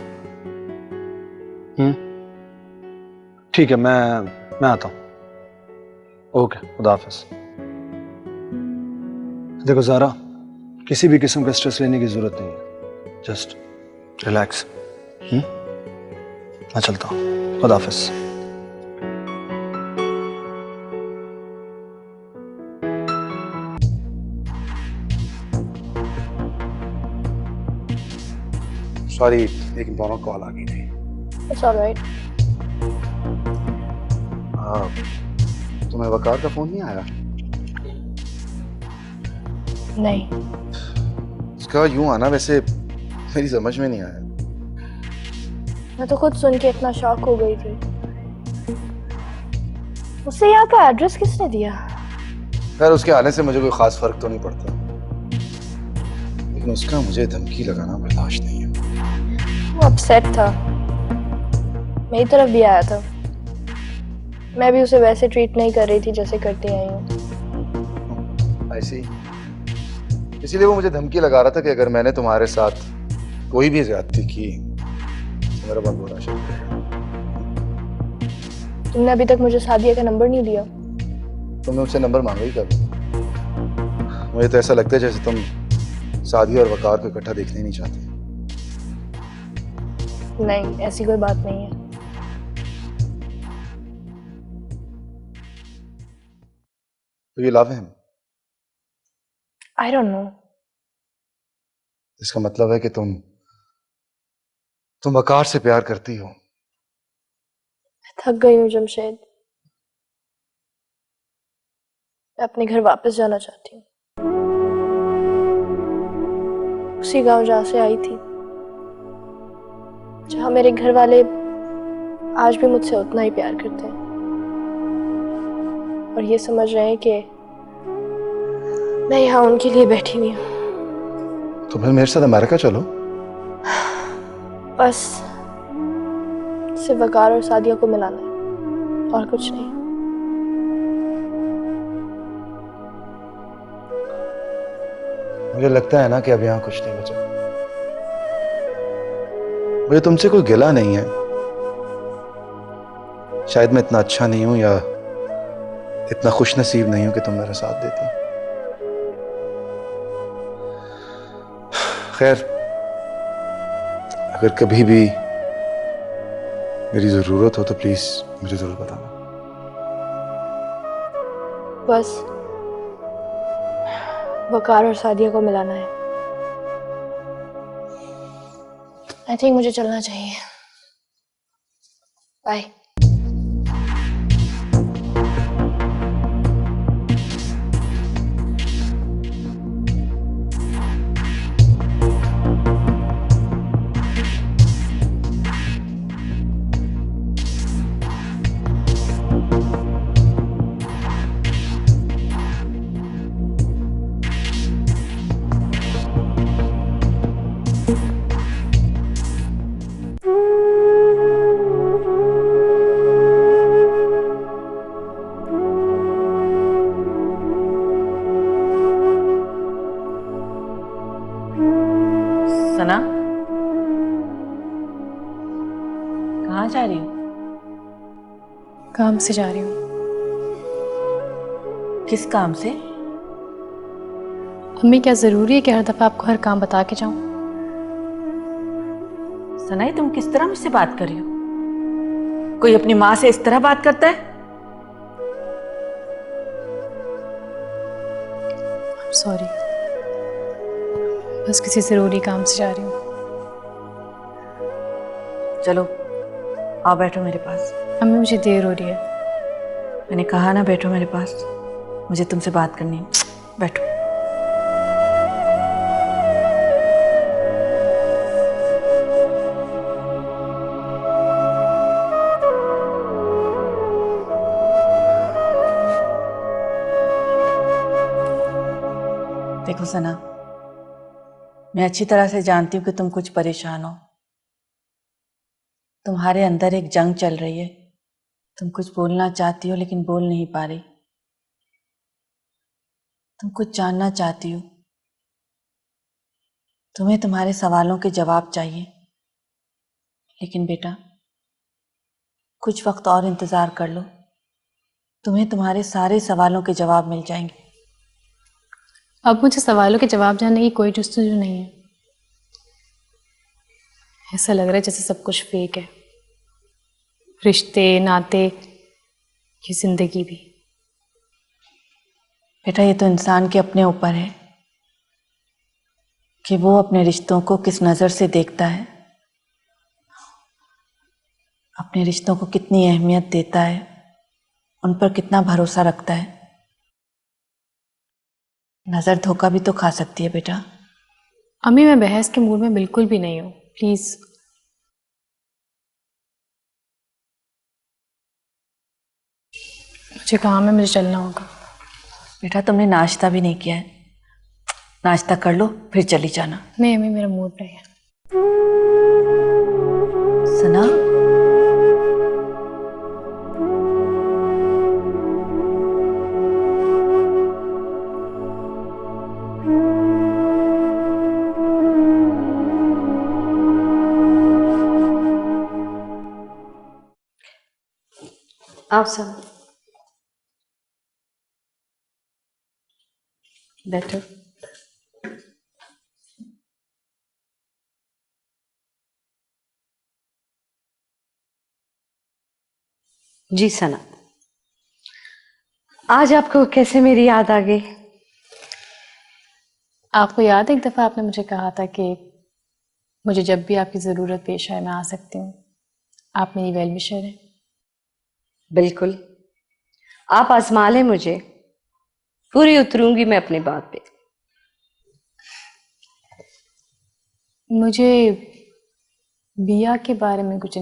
ठीक है, मैं आता हूँ। ओके, खुदा हाफिज। देखो ज़ारा, किसी भी किस्म का स्ट्रेस लेने की जरूरत नहीं है, जस्ट रिलैक्स। मैं चलता हूँ, खुदा हाफिज। सॉरी, एक इम्पोर्टेंट कॉल आ गई थी। It's alright. तुम्हें वकार का फोन नहीं आया? नहीं। उसका यूं आना वैसे मेरी समझ में नहीं आया। मैं तो खुद सुन के इतना शॉक हो गई थी। उससे यहाँ का एड्रेस किसने दिया? खैर, उसके आने से मुझे कोई खास फर्क तो नहीं पड़ता, लेकिन उसका मुझे धमकी लगाना बर्दाश्त नहीं है। वो अपसेट था, मेरी तरफ भी आया था। मैं भी उसे वैसे ट्रीट नहीं कर रही थी जैसे करती आई हूँ। I see। इसीलिए वो मुझे धमकी लगा रहा था कि अगर मैंने तुम्हारे साथ कोई भी ज्यादती की तो मेरा बहुत बुरा शक है। तुमने अभी तक मुझे सादिया का नंबर नहीं दिया। तुमने उससे नंबर मांगा ही कब? मुझे तो ऐसा लगता है जैसे तुम सादिया और वकार को इकट्ठा देखने नहीं चाहते। नहीं, ऐसी कोई बात नहीं है। तो ये लव है? I don't know. इसका मतलब है कि तुम वकार से प्यार करती हो। थक गई हूँ जमशेद, मैं अपने घर वापस जाना चाहती हूँ, उसी गांव जहाँ से आई थी, जहाँ मेरे घर वाले आज भी मुझसे उतना ही प्यार करते हैं और ये समझ रहे हैं कि मैं यहाँ उनके लिए बैठी हुई हूँ। तो फिर मेरे साथ अमेरिका चलो। बस सिर्फ वकार और सादिया को मिलाना है और कुछ नहीं। मुझे लगता है ना कि अब यहाँ कुछ नहीं बचा। मुझे तुमसे कोई गिला नहीं है। शायद मैं इतना अच्छा नहीं हूं या इतना खुश नसीब नहीं हूं कि तुम मेरा साथ देती। खैर, अगर कभी भी मेरी जरूरत हो तो प्लीज मुझे जरूर बताना। बस वकार और सादिया को मिलाना है। आई थिंक मुझे चलना चाहिए। बाय। सना, कहाँ जा रही हो? काम से जा रही हूँ। किस काम से? अम्मी, क्या जरूरी है कि हर दफा आपको हर काम बता के जाऊं? सनाई, तुम किस तरह मुझसे बात कर रही हो? कोई अपनी माँ से इस तरह बात करता है? सॉरी, बस किसी जरूरी काम से जा रही हूँ। चलो आओ, बैठो मेरे पास। अम्मी, मुझे देर हो रही है। मैंने कहा ना बैठो मेरे पास, मुझे तुमसे बात करनी है। बैठो। देखो सना, मैं अच्छी तरह से जानती हूँ कि तुम कुछ परेशान हो। तुम्हारे अंदर एक जंग चल रही है। तुम कुछ बोलना चाहती हो लेकिन बोल नहीं पा रही। तुम कुछ जानना चाहती हो। तुम्हें तुम्हारे सवालों के जवाब चाहिए। लेकिन बेटा, कुछ वक्त और इंतजार कर लो। तुम्हें तुम्हारे सारे सवालों के जवाब मिल जाएंगे। अब मुझे सवालों के जवाब जानने की कोई जुस्तजू नहीं है। ऐसा लग रहा है जैसे सब कुछ फेक है, रिश्ते, नाते, ये जिंदगी भी। बेटा, ये तो इंसान के अपने ऊपर है कि वो अपने रिश्तों को किस नज़र से देखता है, अपने रिश्तों को कितनी अहमियत देता है, उन पर कितना भरोसा रखता है। नज़र धोखा भी तो खा सकती है बेटा। अम्मी, मैं बहस के मूड में बिल्कुल भी नहीं हूँ, प्लीज। मुझे काम है, मुझे चलना होगा। बेटा, तुमने नाश्ता भी नहीं किया है। नाश्ता कर लो फिर चली जाना। नहीं अम्मी, मेरा मूड नहीं है। सना, आप सब बैठो। जी सना, आज आपको कैसे मेरी याद आ गई? आपको याद है एक दफ़ा आपने मुझे कहा था कि मुझे जब भी आपकी ज़रूरत पेश आए मैं आ सकती हूँ। आप मेरी वेल विशर हैं। बिल्कुल, आप आजमा लें मुझे, पूरी उतरूंगी मैं अपनी बात पे। मुझे बिया के बारे में कुछ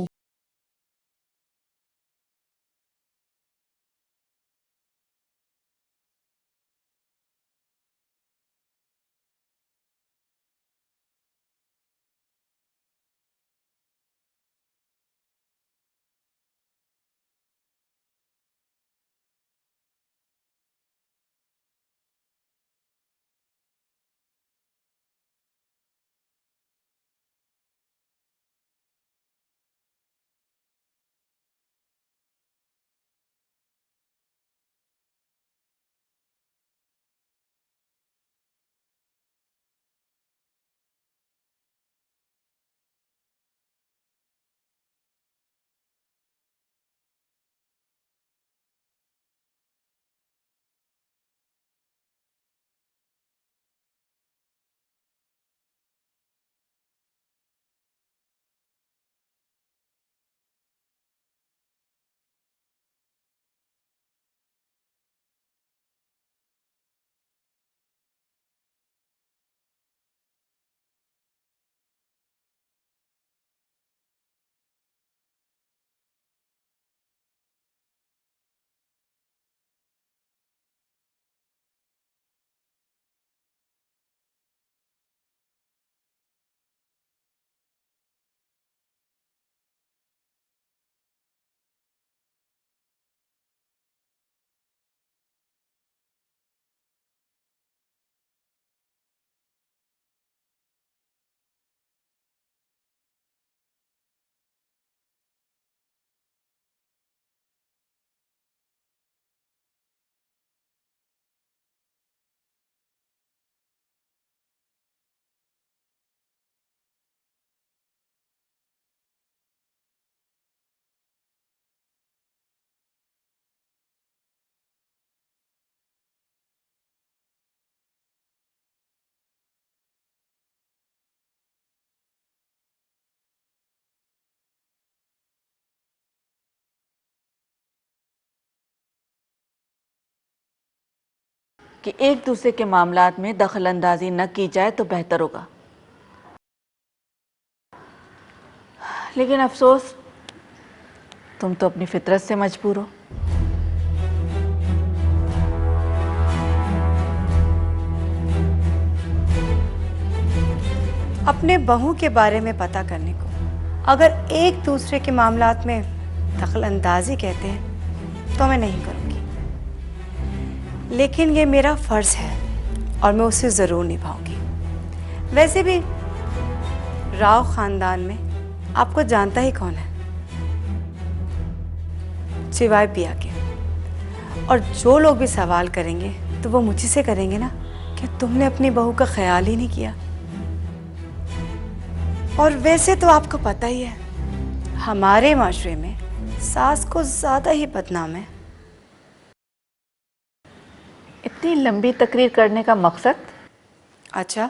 कि एक दूसरे के मामलात में दखल अंदाजी न की जाए तो बेहतर होगा। लेकिन अफसोस, तुम तो अपनी फितरत से मजबूर हो। अपने बहू के बारे में पता करने को अगर एक दूसरे के मामलात में दखल अंदाजी कहते हैं तो मैं नहीं करूँगी, लेकिन ये मेरा फ़र्ज़ है और मैं उसे ज़रूर निभाऊंगी। वैसे भी राव ख़ानदान में आपको जानता ही कौन है, सिवाय पिया के। और जो लोग भी सवाल करेंगे तो वो मुझे से करेंगे ना कि तुमने अपनी बहू का ख्याल ही नहीं किया। और वैसे तो आपको पता ही है, हमारे माशरे में सास को ज़्यादा ही बदनाम है। इतनी लंबी तकरीर करने का मकसद? अच्छा,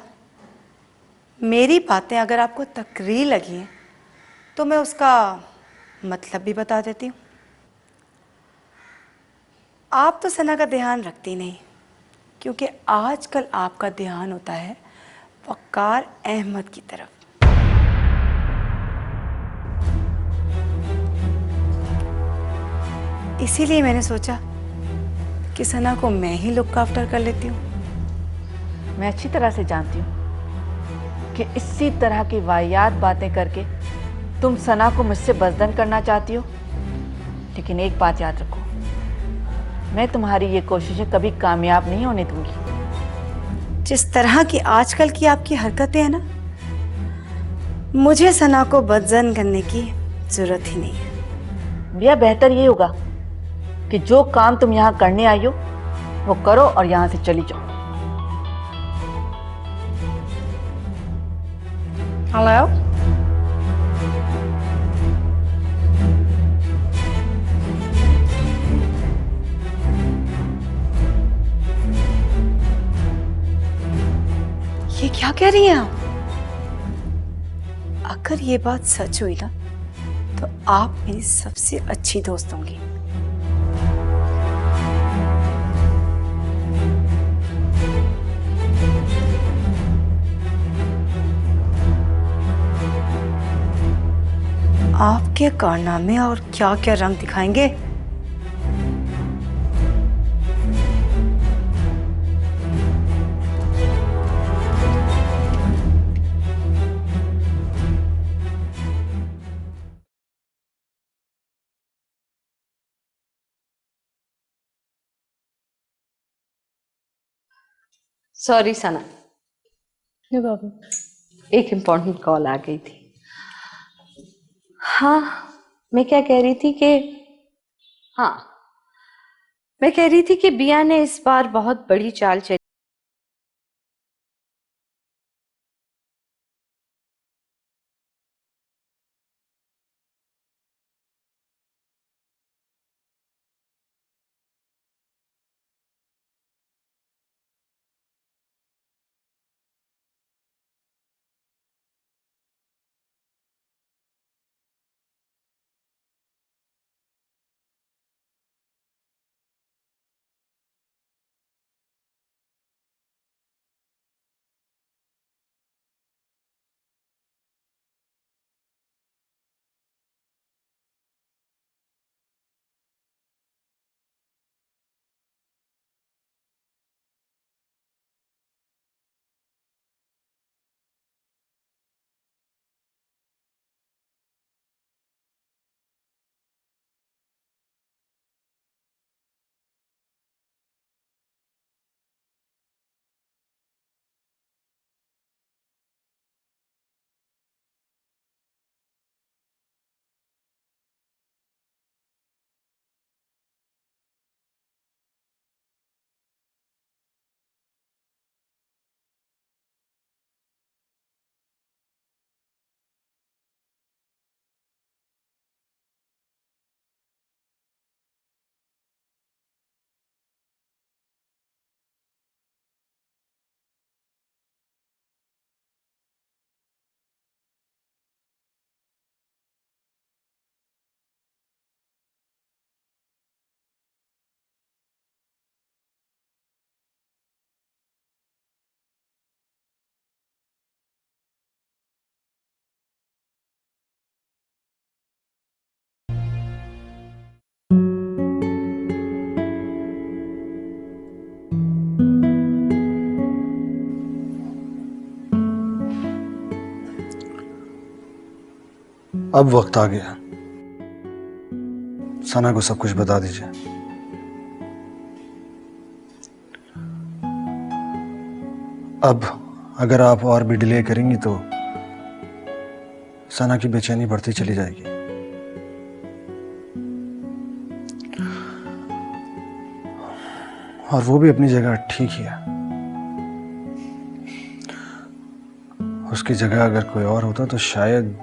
मेरी बातें अगर आपको तकरीर लगी हैं तो मैं उसका मतलब भी बता देती हूँ। आप तो सना का ध्यान रखती नहीं, क्योंकि आजकल आपका ध्यान होता है वक़ार अहमद की तरफ। इसीलिए मैंने सोचा कि सना को मैं ही लुक आफ्टर कर लेती हूँ। मैं अच्छी तरह से जानती हूँ कि इसी तरह की वाहियात बातें करके तुम सना को मुझसे बजदन करना चाहती हो। लेकिन एक बात याद रखो, मैं तुम्हारी ये कोशिशें कभी कामयाब नहीं होने दूंगी। जिस तरह की आजकल की आपकी हरकतें हैं ना, मुझे सना को बदजन करने की जरूरत ही नहीं है। भैया, बेहतर ये होगा कि जो काम तुम यहाँ करने आई हो वो करो और यहाँ से चली जाओ। हेलो, ये क्या कह रही हैं आप? अगर ये बात सच हुई ना तो आप मेरी सबसे अच्छी दोस्त होंगी। आपके कारनामे और क्या क्या रंग दिखाएंगे। सॉरी सना, नो प्रॉब्लम। एक इम्पोर्टेंट कॉल आ गई थी। हाँ, मैं क्या कह रही थी कि हाँ, मैं कह रही थी कि बिया ने इस बार बहुत बड़ी चाल चली। अब वक्त आ गया, सना को सब कुछ बता दीजिए। अब अगर आप और भी डिले करेंगी तो सना की बेचैनी बढ़ती चली जाएगी। और वो भी अपनी जगह ठीक ही है। उसकी जगह अगर कोई और होता तो शायद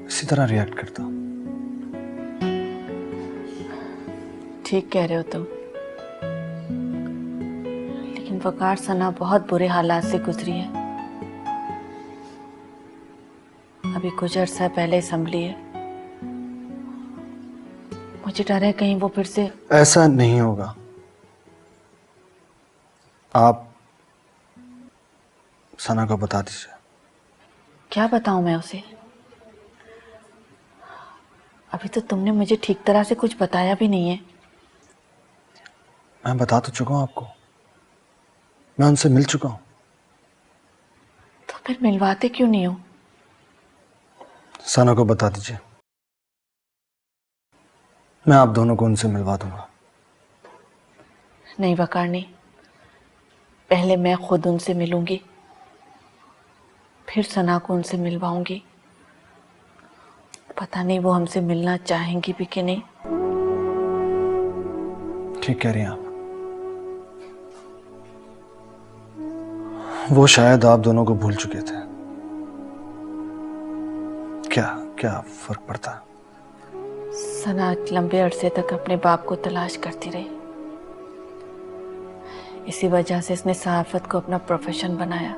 इसी तरह रिएक्ट करता। ठीक कह रहे हो तुम, लेकिन वकार सना बहुत बुरे हालात से गुजरी है। अभी कुछ अरसा पहले ही संभली है। मुझे डर है कहीं वो फिर से। ऐसा नहीं होगा। आप सना को बता दीजिए। क्या बताऊं मैं उसे? अभी तो तुमने मुझे ठीक तरह से कुछ बताया भी नहीं है। मैं बता तो चुका हूं आपको, मैं उनसे मिल चुका हूं। तो फिर मिलवाते क्यों नहीं हो? सना को बता दीजिए, मैं आप दोनों को उनसे मिलवा दूंगा। नहीं वकार नहीं, पहले मैं खुद उनसे मिलूंगी, फिर सना को उनसे मिलवाऊंगी। पता नहीं वो हमसे मिलना चाहेंगी भी कि नहीं। ठीक कह रही हैं आप। वो शायद आप दोनों को भूल चुके थे। क्या क्या फर्क पड़ता? सना लंबे अरसे तक अपने बाप को तलाश करती रही। इसी वजह से इसने सहाफत को अपना प्रोफेशन बनाया।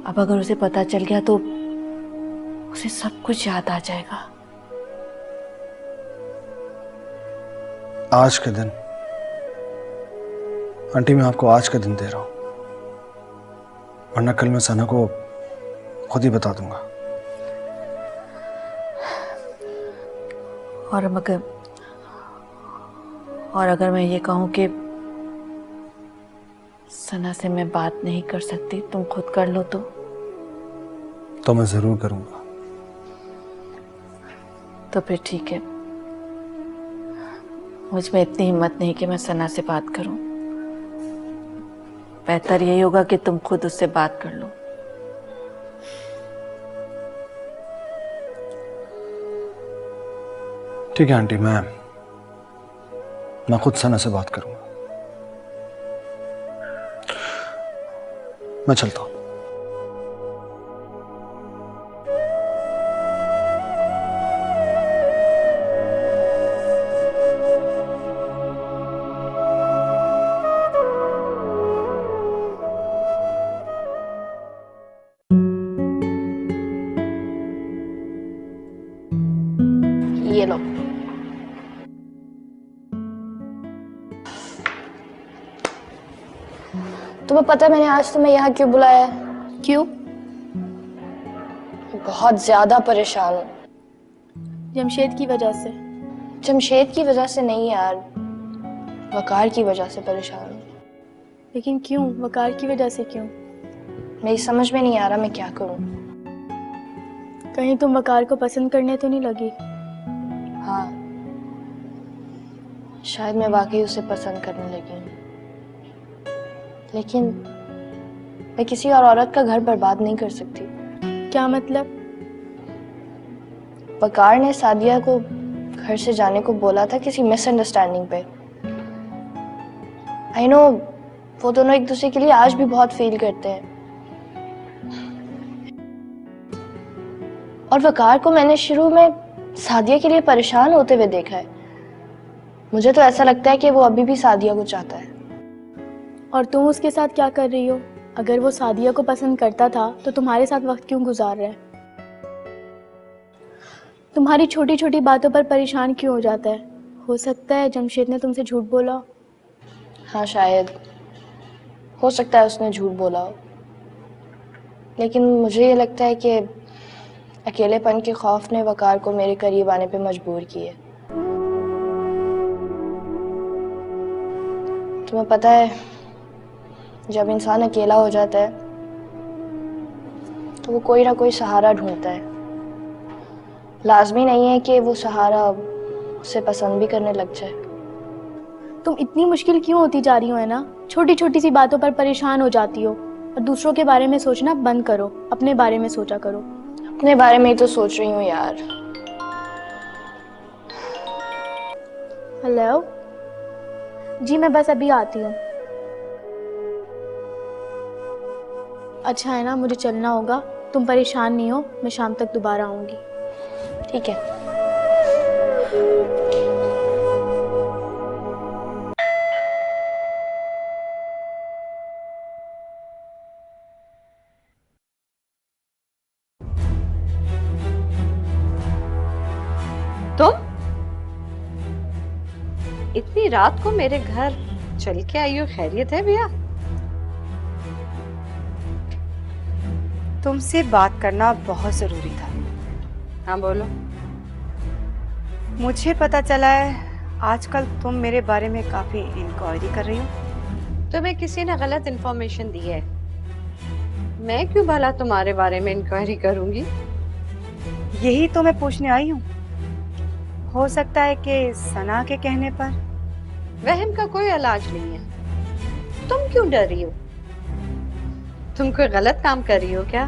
अब अगर उसे पता चल गया तो उसे सब कुछ याद आ जाएगा। आज के दिन, आंटी मैं आपको आज का दिन दे रहा हूं, वरना कल मैं सना को खुद ही बता दूंगा। और अगर मैं ये कहूं कि सना से मैं बात नहीं कर सकती, तुम खुद कर लो तो मैं जरूर करूंगा। तो फिर ठीक है। मुझ में इतनी हिम्मत नहीं कि मैं सना से बात करूं। बेहतर यही होगा कि तुम खुद उससे बात कर लो। ठीक है आंटी, मैं खुद सना से बात करूंगा। मैं चलता हूं। ये लो। तुम्हें पता है मैंने आज तुम्हें यहाँ क्यों बुलाया है? क्यों? बहुत ज्यादा परेशान हूँ। जमशेद की वजह से? जमशेद की वजह से नहीं यार, वकार की वजह से परेशान हूँ। लेकिन क्यों? वकार की वजह से क्यों? मेरी समझ में नहीं आ रहा मैं क्या करूँ। कहीं तुम वकार को पसंद करने तो नहीं लगी? हाँ, शायद मैं वाकई उसे पसंद करने लगी हूँ, लेकिन मैं किसी और औरत का घर बर्बाद नहीं कर सकती। क्या मतलब? वकार ने सादिया को घर से जाने को बोला था किसी मिसअंडरस्टैंडिंग पे। आई नो वो दोनों एक दूसरे के लिए आज भी बहुत फील करते हैं, और वकार को मैंने शुरू में सादिया के लिए परेशान होते हुए देखा है। मुझे तो ऐसा लगता है कि वो अभी भी सादिया को चाहता है। और तुम उसके साथ क्या कर रही हो? अगर वो सादिया को पसंद करता था तो तुम्हारे साथ वक्त क्यों गुजार रहा है? तुम्हारी छोटी छोटी बातों पर परेशान क्यों हो जाता है? हो सकता है जमशेद ने तुमसे झूठ बोला। हाँ शायद, हो सकता है उसने झूठ बोला हो, लेकिन मुझे ये लगता है कि अकेलेपन के खौफ ने वकार को मेरे करीब आने पे मजबूर किया। तुम्हें पता है जब इंसान अकेला हो जाता है तो वो कोई ना कोई सहारा ढूंढता है। लाजमी नहीं है कि वो सहारा उसे पसंद भी करने लग जाए। तुम इतनी मुश्किल क्यों होती जा रही हो, है ना? छोटी छोटी सी बातों पर परेशान हो जाती हो और दूसरों के बारे में सोचना बंद करो, अपने बारे में सोचा करो। अपने बारे में ही तो सोच रही हूँ यार। हेलो जी, मैं बस अभी आती हूँ। अच्छा है ना, मुझे चलना होगा। तुम परेशान नहीं हो, मैं शाम तक दोबारा आऊँगी। ठीक है। तुम इतनी रात को मेरे घर चल के आई हो? खैरियत है भैया? तुमसे बात करना बहुत जरूरी था। हाँ बोलो। मुझे पता चला है आजकल तुम मेरे बारे में काफी इंक्वायरी कर रही हो। तुम्हें किसी ने गलत इंफॉर्मेशन दी है। मैं क्यों भला तुम्हारे बारे में इंक्वायरी करूंगी? यही तो मैं पूछने आई हूँ। हो सकता है कि सना के कहने पर। वहम का कोई इलाज नहीं है। तुम क्यों डर रही हो? तुम कोई गलत काम कर रही हो क्या?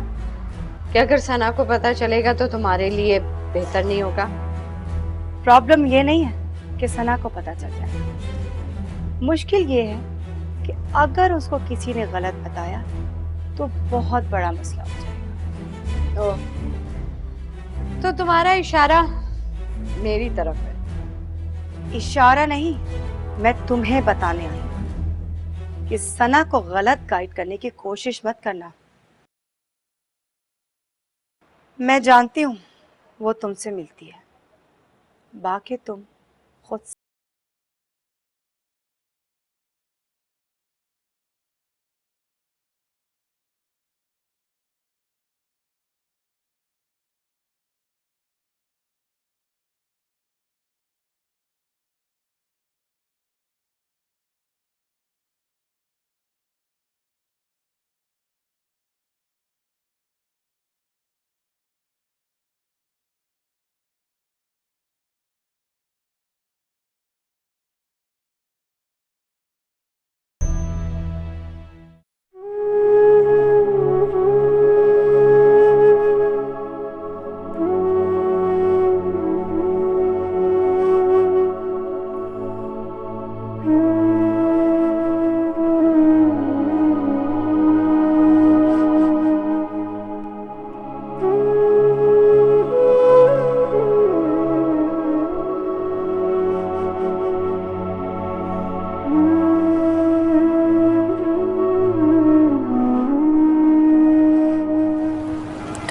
कि अगर सना को पता चलेगा तो तुम्हारे लिए बेहतर नहीं होगा? प्रॉब्लम ये नहीं है कि सना को पता चल जाए। मुश्किल ये है कि अगर उसको किसी ने गलत बताया तो बहुत बड़ा मसला हो जाएगा। तो तुम्हारा इशारा मेरी तरफ है। इशारा नहीं, मैं तुम्हें बताने आई हूं कि सना को गलत गाइड करने की कोशिश मत करना। मैं जानती हूँ वो तुमसे मिलती है, बाकी तुम खुद से।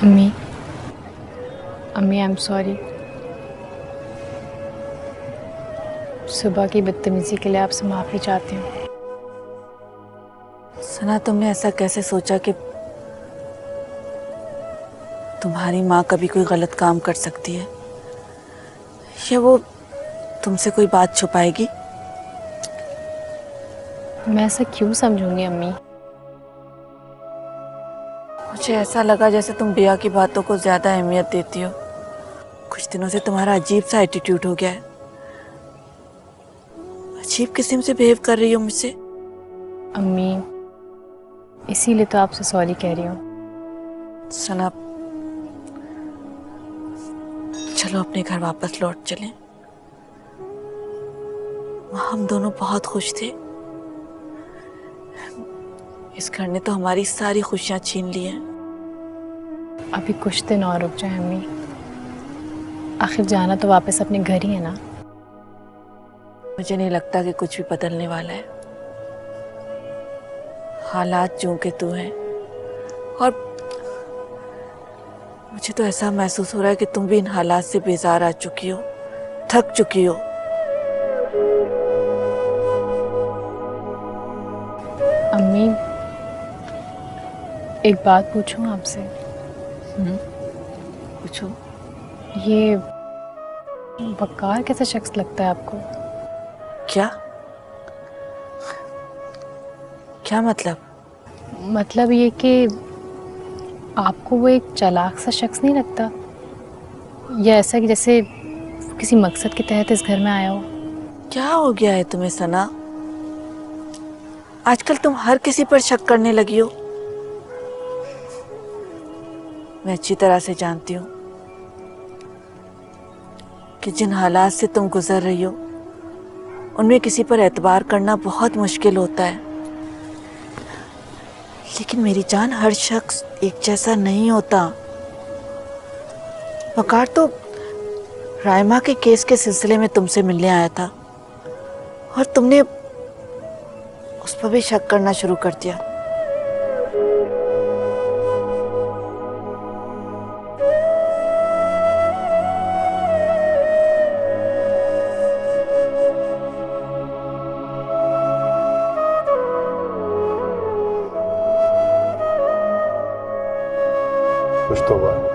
अम्मी, अम्मी आई एम सॉरी। सुबह की बदतमीजी के लिए आपसे माफ़ी चाहती हूँ। सना, तुमने ऐसा कैसे सोचा कि तुम्हारी माँ कभी कोई गलत काम कर सकती है, या वो तुमसे कोई बात छुपाएगी? मैं ऐसा क्यों समझूंगी अम्मी? मुझे ऐसा लगा जैसे तुम बिया की बातों को ज्यादा अहमियत देती हो। कुछ दिनों से तुम्हारा अजीब सा एटीट्यूड हो गया है। अजीब किस्म से बिहेव कर रही हो मुझसे। अम्मी, इसीलिए तो आपसे सॉरी कह रही हूँ। सना, चलो अपने घर वापस लौट चलें। वहाँ हम दोनों बहुत खुश थे। इस घर ने तो हमारी सारी खुशियां छीन ली हैं। अभी कुछ दिन और रुक जाए अम्मी। आखिर जाना तो वापस अपने घर ही है ना। मुझे नहीं लगता कि कुछ भी बदलने वाला है। हालात जो के तू हैं, और मुझे तो ऐसा महसूस हो रहा है कि तुम भी इन हालात से बेजार आ चुकी हो, थक चुकी हो। अम्मी, एक बात पूछूं आपसे? पूछो। ये वकार कैसा शख्स लगता है आपको? क्या क्या मतलब? मतलब ये कि आपको वो एक चालाक सा शख्स नहीं लगता, या ऐसा कि जैसे वो किसी मकसद के तहत इस घर में आया हो? क्या हो गया है तुम्हें सना? आजकल तुम हर किसी पर शक करने लगी हो। मैं अच्छी तरह से जानती हूँ कि जिन हालात से तुम गुजर रही हो उनमें किसी पर एतबार करना बहुत मुश्किल होता है। लेकिन मेरी जान, हर शख्स एक जैसा नहीं होता। वकार तो रायमा के केस के सिलसिले में तुमसे मिलने आया था और तुमने उस पर भी शक करना शुरू कर दिया। कुछ तो हुआ है।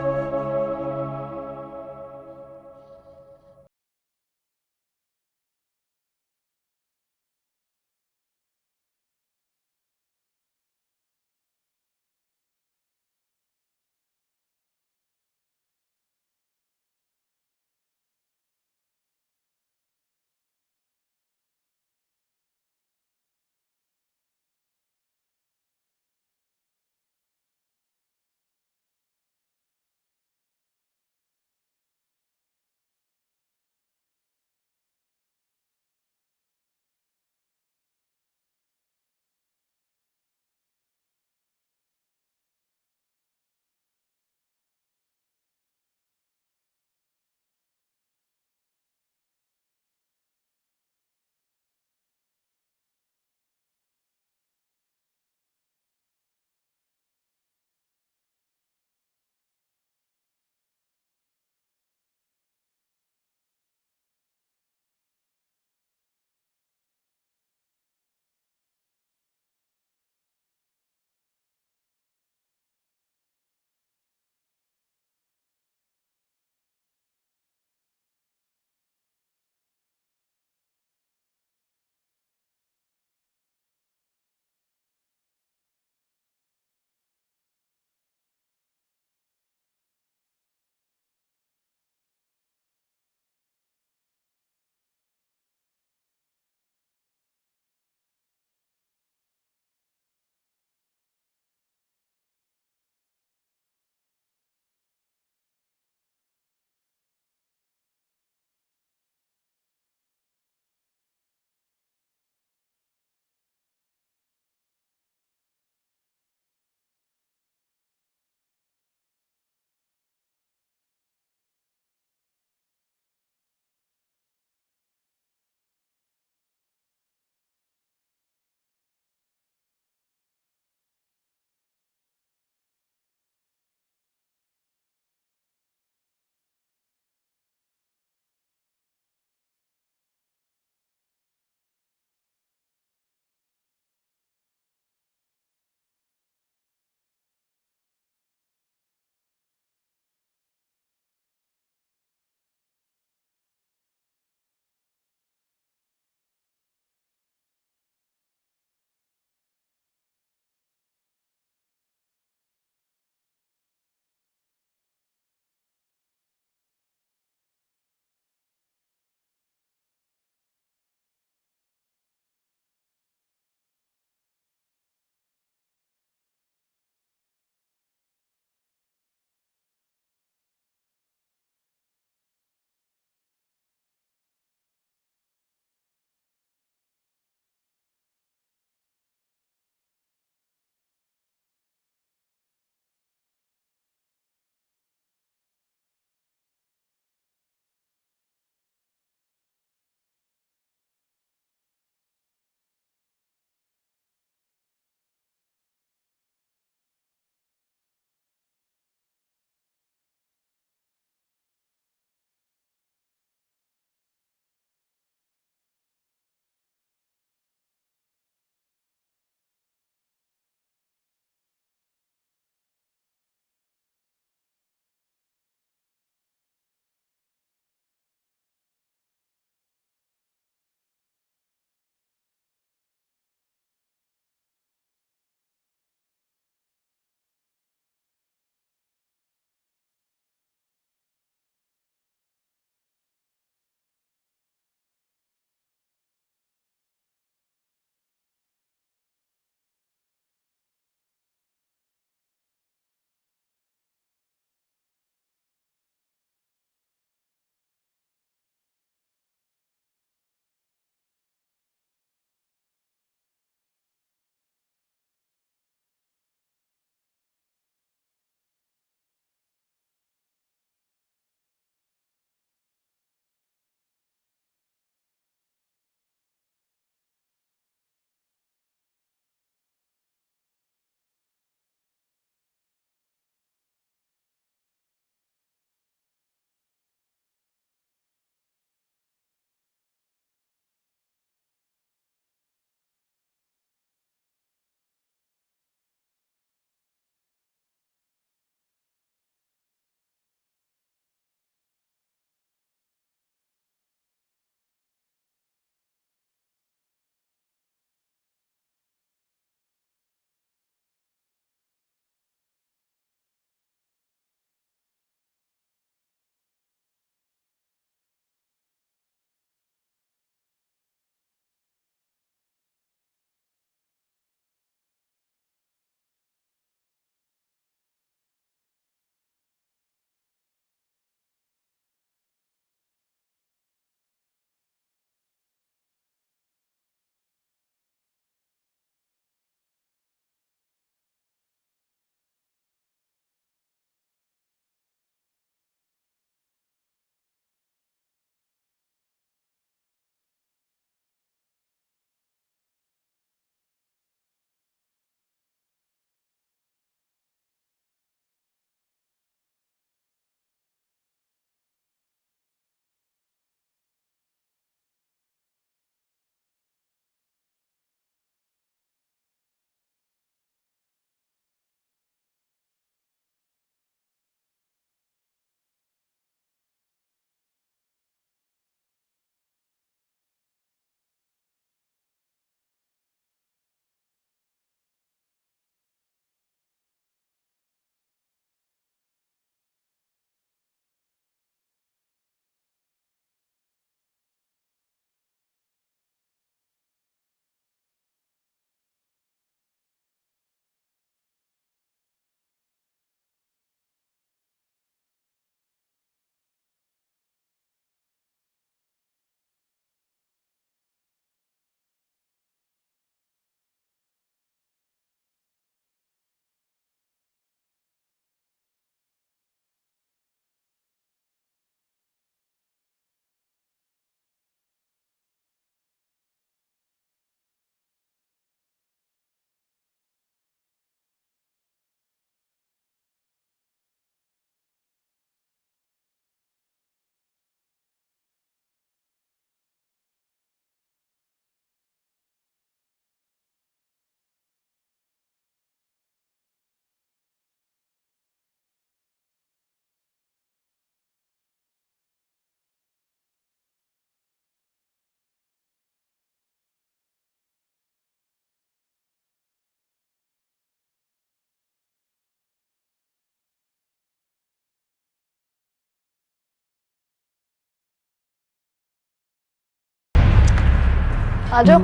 आ जाओ।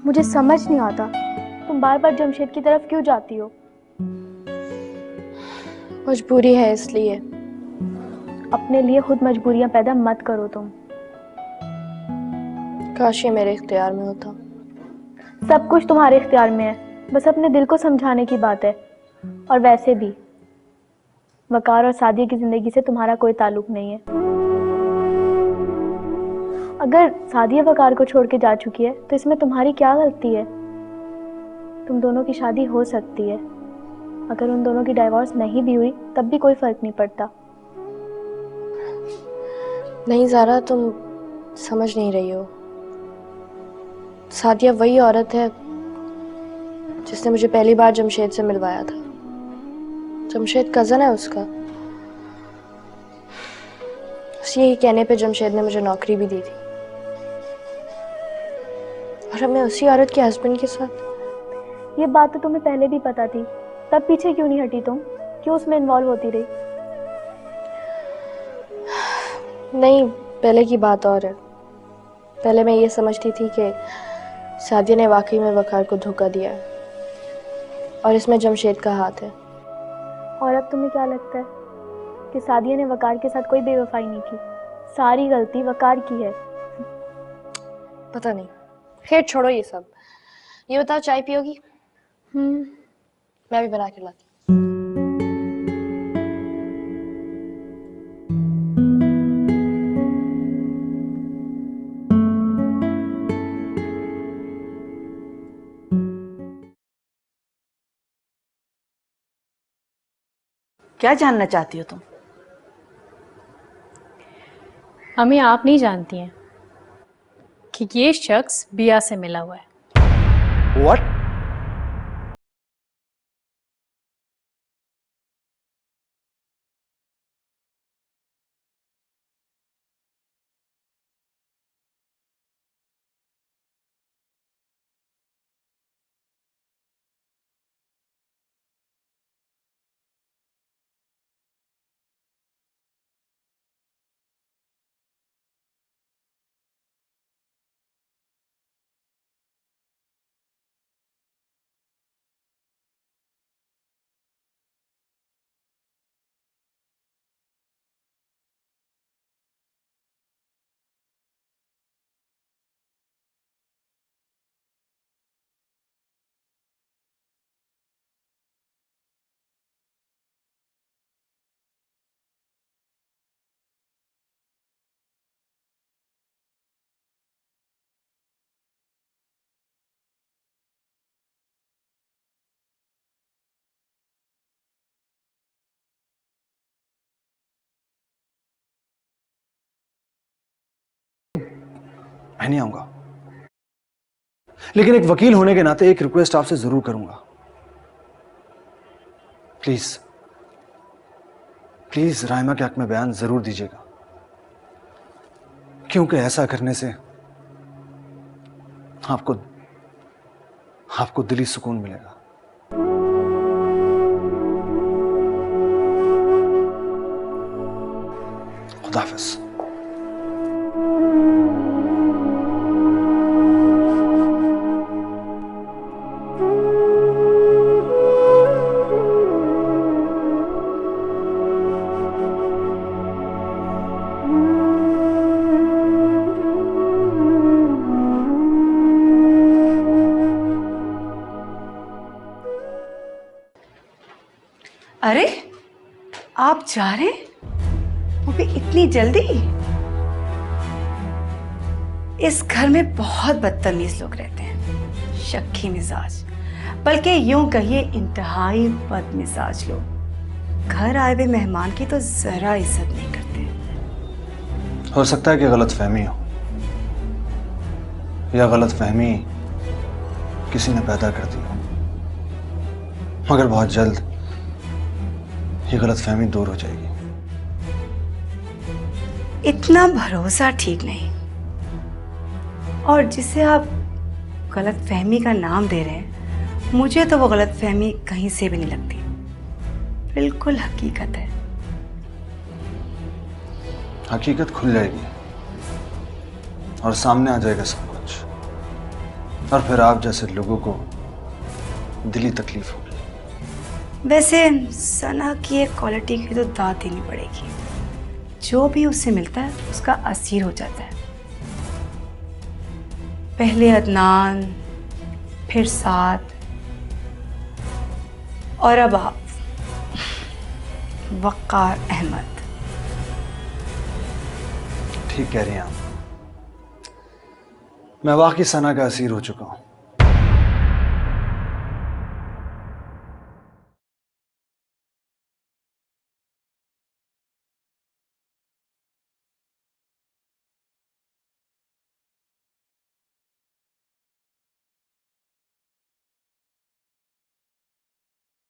मुझे समझ नहीं आता तुम बार बार जमशेद की तरफ क्यों जाती हो। मजबूरी है इसलिए। अपने लिए खुद मजबूरियां पैदा मत करो तुम। काश ये मेरे इख्तियार में होता। सब कुछ तुम्हारे इख्तियार में है, बस अपने दिल को समझाने की बात है। और वैसे भी वकार और सादिया की जिंदगी से तुम्हारा कोई ताल्लुक नहीं है। अगर सादिया वकार को छोड़ के जा चुकी है तो इसमें तुम्हारी क्या गलती है। तुम दोनों की शादी हो सकती है, अगर उन दोनों की डाइवोर्स नहीं भी हुई तब भी कोई फर्क नहीं पड़ता। नहीं ज़ारा, तुम समझ नहीं रही हो। सादिया वही औरत है जिसने मुझे पहली बार जमशेद से मिलवाया था। जमशेद कज़न है उसका। उस यही कहने पे जमशेद ने मुझे नौकरी भी दी थी। और अब मैं उसी औरत के हस्बैंड के साथ। ये बात तो तुम्हें पहले भी पता थी, तब पीछे क्यों नहीं हटी तुम? क्यों उसमें इन्वॉल्व होती रही? नहीं, पहले की बात और है। पहले मैं ये समझती थी कि सादिया ने वाकई में वकार को धोखा दिया है और इसमें जमशेद का हाथ है। और अब तुम्हें क्या लगता है कि सादिया ने वकार के साथ कोई बेवफाई नहीं की? सारी गलती वकार की है। पता नहीं, खैर छोड़ो ये सब। ये बताओ, चाय पियोगी? मैं भी बना के लाती। क्या जानना चाहती हो तुम? हमें आप नहीं जानती हैं कि ये शख्स बिया से मिला हुआ है। व्हाट? मैं नहीं आऊंगा, लेकिन एक वकील होने के नाते एक रिक्वेस्ट आपसे जरूर करूंगा। प्लीज प्लीज राइमा के हक में बयान जरूर दीजिएगा, क्योंकि ऐसा करने से आपको आपको दिली सुकून मिलेगा। खुदा हाफिज। अरे आप जा रहे? वो भी इतनी जल्दी? इस घर में बहुत बदतमीज लोग रहते हैं, शक्की मिजाज, बल्कि यूं कहिए इंतहाई बदमिजाज लोग। घर आए हुए मेहमान की तो जरा इज्जत नहीं करते। हो सकता है कि गलतफहमी हो, या गलतफहमी किसी ने पैदा कर दी हो, मगर बहुत जल्द ये गलतफहमी दूर हो जाएगी। इतना भरोसा ठीक नहीं। और जिसे आप गलत फहमी का नाम दे रहे हैं, मुझे तो वो गलत फहमी कहीं से भी नहीं लगती, बिल्कुल हकीकत है। हकीकत खुल जाएगी और सामने आ जाएगा सब कुछ, और फिर आप जैसे लोगों को दिली तकलीफ होगी। वैसे सना की एक क्वालिटी की तो दाद देनी पड़ेगी, जो भी उससे मिलता है उसका असीर हो जाता है। पहले अदनान, फिर साद, और अब आप, वक़ार अहमद। ठीक कह रही हैं आप, मैं वाकई सना का असीर हो चुका हूं।